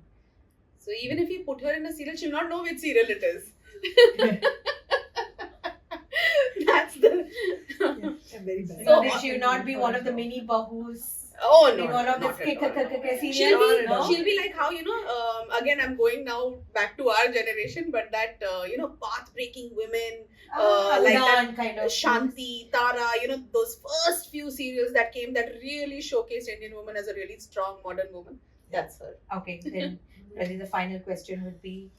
So even if you put her in a serial, she'll not know which serial it is. That's the. Yeah, I'm very bad. So So, did she not be one of the mini bahus? Oh no. In one of the not at all. serials? She'll be like how again I'm going now back to our generation, but that path breaking women, like Udaan kind of. Shanti, Tara, those first few serials that came that really showcased Indian woman as a really strong modern woman. That's her. Okay, then really the final question would be,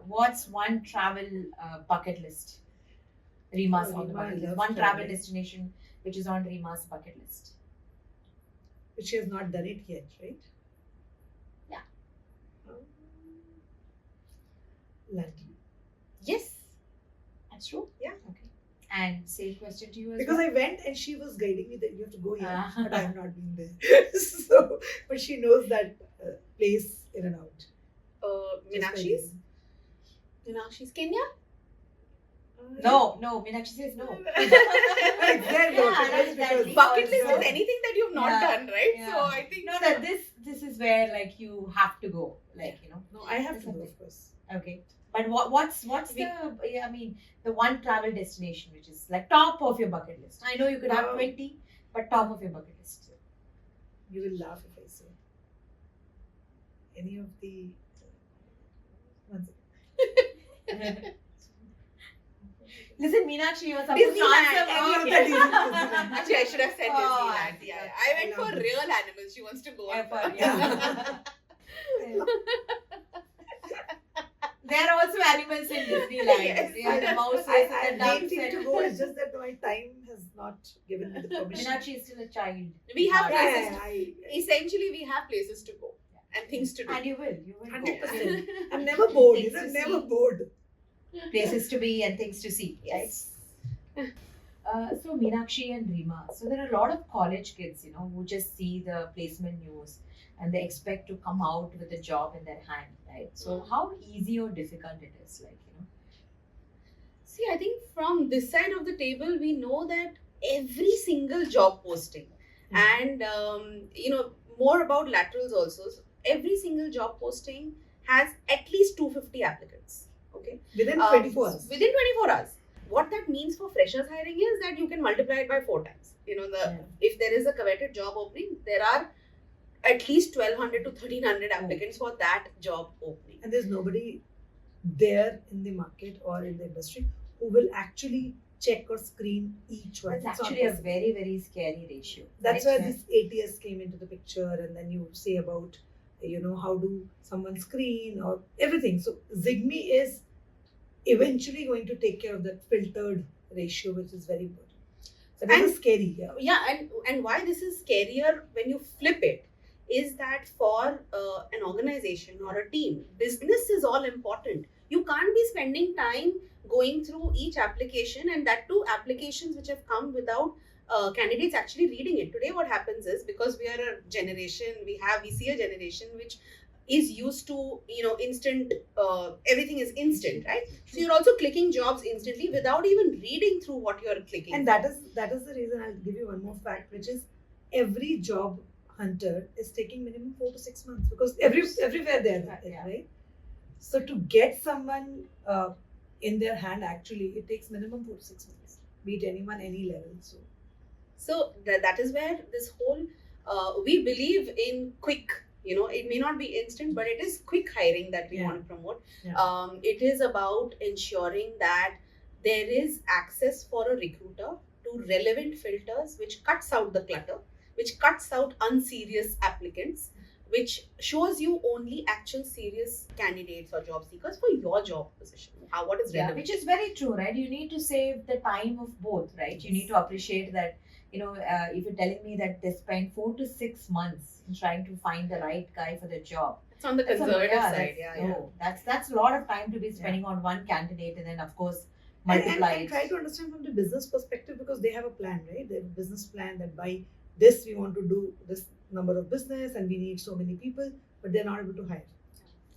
what's one travel bucket list? Reema's Oh, on the Reema bucket list. loves One travel traveling. destination which is on Reema's bucket list. But she has not done it yet, right? Yeah. London. Yes. That's true? Yeah. Okay. And same question to you as Because well. I went and she was guiding me that you have to go here, Ah. but I have not been there. So, but she knows that place in and out. Just by Meenakshi's? reading. Meenakshi's Kenya? No, Meenakshi says no. Exactly. Yeah, That's that's because the Bucket list also- is anything that you've not Yeah. done, right? Yeah. So I think No, that this is where like you have to go, like No, I have to go, of course. Okay, but what's the the one travel destination which is like top of your bucket list? I know you could have 20, but top of your bucket list. You will laugh if I say any of the. One second. Listen, Meenakshi, you were supposed to Disneyland, answer any of wrong. the Disneyland. Actually, I should have said Oh, Disneyland. Yeah. I went I for love real animals. She wants to go on Effort, that. yeah. There are also animals in Disneyland. Yes. They have the mouses I and the ducks. need to go. It's just that my time has not given me the permission. Meenakshi is still a child. We have Yeah, places. Essentially, we have places to go and things to do. And you will go. 100%. I'm never bored. Things to Never see. bored. Places to be and things to see. Right? Yes. So Meenakshi and Rima, so there are a lot of college kids, who just see the placement news and they expect to come out with a job in their hand, right? So how easy or difficult it is, See, I think from this side of the table, we know that every single job posting, and more about laterals also. So every single job posting has at least 250 applicants. Okay, Within 24 hours. Within 24 hours. What that means for freshers hiring is that you can multiply it by 4 times. If there is a coveted job opening, there are at least 1,200 to 1,300 applicants for that job opening. And there's nobody there in the market or in the industry who will actually check or screen each one. It's It's not actually a possible. very, very scary ratio. That's right? where this ATS came into the picture, and then you say about how do someone screen or everything. So Zigme is eventually going to take care of that filtered ratio, which is very important. So this And- is scary. Yeah. Yeah, and why this is scarier when you flip it is that for an organization or a team, business is all important. You can't be spending time going through each application, and that too applications which have come without candidates actually reading it. Today what happens is, because we are a generation, we see a generation which is used to instant, everything is instant, right? So you're also clicking jobs instantly without even reading through what you're clicking. And that is the reason. I'll give you one more fact, which is every job hunter is taking minimum 4 to 6 months, because everywhere they're Yeah. right. So to get someone in their hand, actually, it takes minimum 4 to 6 months. Beat anyone, any level. So that is where this whole we believe in quick. It may not be instant, but it is quick hiring that we Yeah. want to promote. Yeah. It is about ensuring that there is access for a recruiter to relevant filters, which cuts out the clutter, which cuts out unserious applicants, which shows you only actual serious candidates or job seekers for your job position. What is Yeah, relevant? which is very true, right? You need to save the time of both, right? You need to appreciate that, if you're telling me that they spend 4 to 6 months in trying to find the right guy for the job. It's on the That's a- conservative yeah, side. that's- Yeah. no, that's a lot of time to be spending on one candidate, and then of course multiply And it. try to understand from the business perspective, because they have a plan, right? They have a business plan that by this we want to do this number of business and we need so many people, but they're not able to hire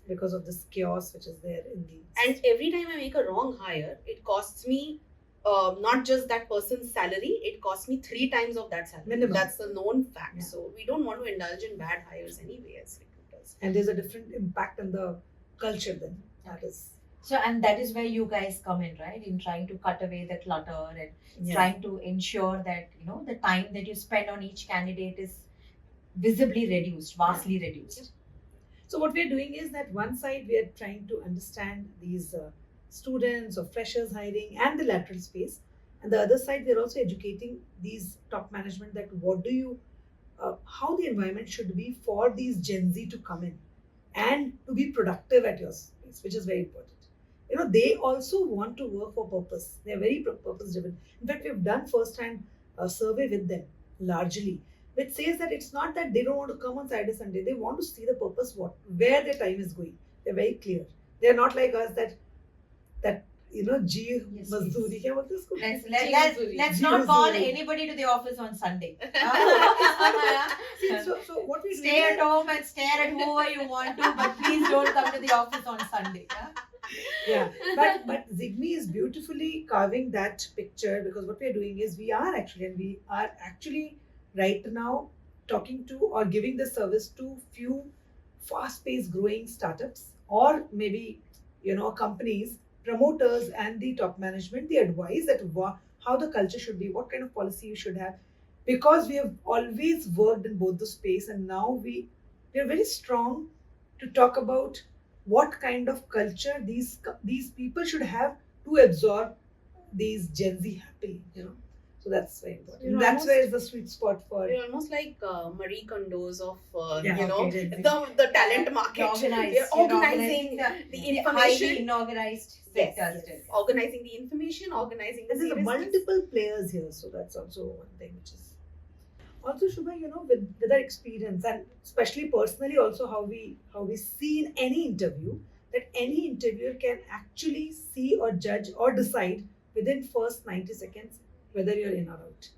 because of this chaos which is there in the. And every time I make a wrong hire, it costs me not just that person's salary, it costs me 3 times of that salary. Minimum. That's a known fact. Yeah. So we don't want to indulge in bad hires anyway as recruiters. And there's a different impact on the culture then. That is. So, and that is where you guys come in, right? In trying to cut away the clutter and trying to ensure that the time that you spend on each candidate is visibly reduced, vastly reduced. So what we're doing is that one side we are trying to understand these students or freshers hiring and the lateral space, and the other side we're also educating these top management that how the environment should be for these Gen Z to come in and to be productive at your space, which is very important. They also want to work for purpose. They're very purpose driven. In fact, we've done first-hand survey with them largely, which says that it's not that they don't want to come on Saturday, Sunday. They want to see the purpose, where their time is going. They're very clear. They're not like us that G Yes, Mazdoori. please. Kya bolte usko? Let's Ji not call Mazdoori. anybody to the office on Sunday. See, so what we Stay at home and stare at whoever you want to, but please don't come to the office on Sunday. Yeah, but Zigme is beautifully carving that picture, because what we are doing is we are actually right now talking to or giving the service to few fast-paced growing startups, or maybe companies, promoters, and the top management. The advice that how the culture should be, what kind of policy you should have, because we have always worked in both the space, and now we are very strong to talk about what kind of culture these people should have to absorb these Gen Z happily. So that's very important. That's where is the sweet spot for. We're almost like Marie Kondos of Yeah, okay, Gen Z. the talent market. Organized. We're organizing the information. Highly inorganized Yes, sectors. yes. Organizing the information, organizing the And there's seriousness. multiple players here, so that's also one thing which is. Also, Shubha, with our experience, and especially personally, also how we see in any interview, that any interviewer can actually see or judge or decide within first 90 seconds whether you're in or out.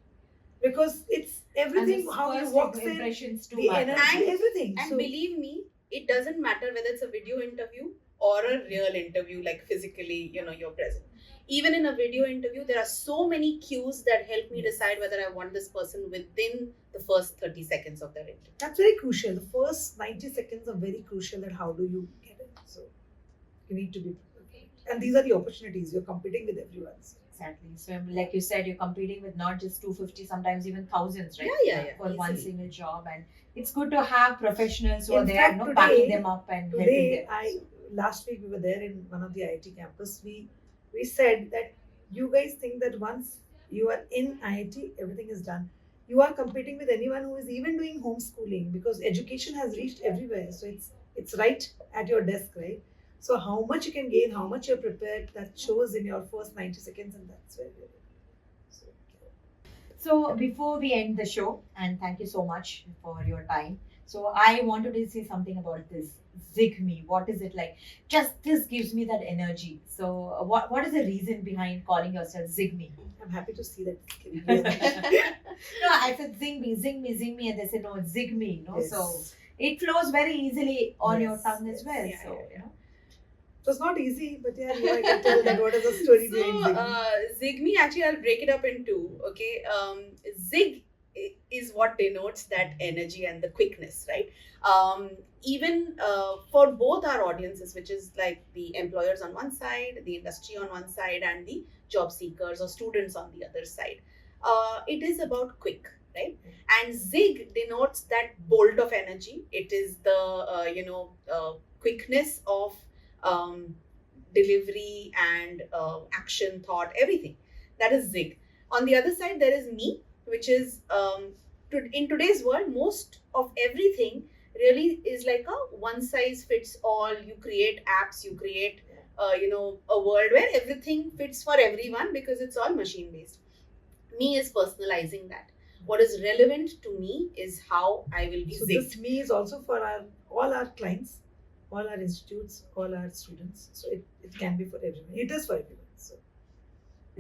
Because it's everything, And how you first walk in, impressions too the matter. energy, And- everything. And So believe me, it doesn't matter whether it's a video interview or a real interview, like physically, you're present. Even in a video interview, there are so many cues that help me decide whether I want this person within the first 30 seconds of their interview. that's very crucial. The first 90 seconds are very crucial, that how do you get it. So you need to be prepared. And these are the opportunities. You're competing with everyone. So. Exactly. So, like you said, you're competing with not just 250, sometimes even thousands, right? Yeah. For one easily. single job, and it's good to have professionals who In are there, fact, you know, today- backing them up and helping Today, them. last week we were there in one of the IIT campus. We said that you guys think that once you are in IIT, everything is done. You are competing with anyone who is even doing homeschooling, because education has reached everywhere. So it's right at your desk, right? So how much you can gain, how much you're prepared, that shows in your first 90 seconds, and that's where we're in. So, So before we end the show, and thank you so much for your time. So I wanted to say something about this Zigme. What is it like? Just this gives me that energy. So what is the reason behind calling yourself Zigme? I'm happy to see that. No, I said Zingme, and they said no, it's Zigme. No, Yes. so it flows very easily on your Yes, tongue as yes. well. Yeah, So yeah, you know. It was not easy, but yeah, I can tell that what is the story behind So, Ziggy. Zigme, actually, I'll break it up in two. Okay, Zig is what denotes that energy and the quickness, right? Even for both our audiences, which is like the employers on one side, the industry on one side, and the job seekers or students on the other side, it is about quick, right? And Zig denotes that bolt of energy. It is the quickness of delivery and action, thought, everything. That is Zig. On the other side, there is me, which is in today's world, most of everything really is like a one size fits all. You create apps, you create a world where everything fits for everyone because it's all machine based. Me is personalizing that. What is relevant to me is how I will be So Zig. this me is also for all our clients, all our institutes, all our students. So it can be for everyone. It is for everyone. So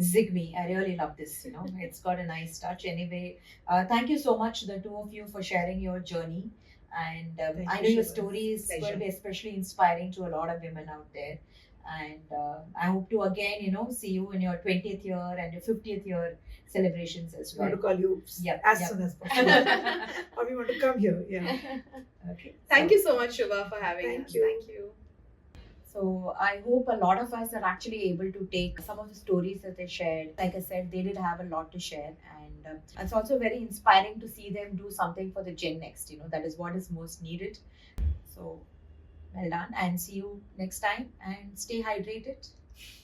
Zigme, I really love this. You know, it's got a nice touch. Anyway, thank you so much, the two of you, for sharing your journey. And Thank I you, know your Shiva. story is going to Pleasure. be especially inspiring to a lot of women out there. And I hope to again, see you in your 20th year and your 50th year celebrations as we want well. to call you Yep, as yep. soon as possible. Or we want to come here. Yeah. Okay. Thank you so much, Shubha, for having Thank us. you. Thank you. So I hope a lot of us are actually able to take some of the stories that they shared. Like I said, they did have a lot to share, and it's also very inspiring to see them do something for the Gen Next. That is what is most needed. So well done, and see you next time. And stay hydrated.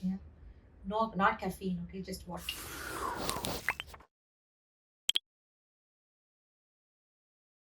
Yeah, no, not caffeine. Okay, just water.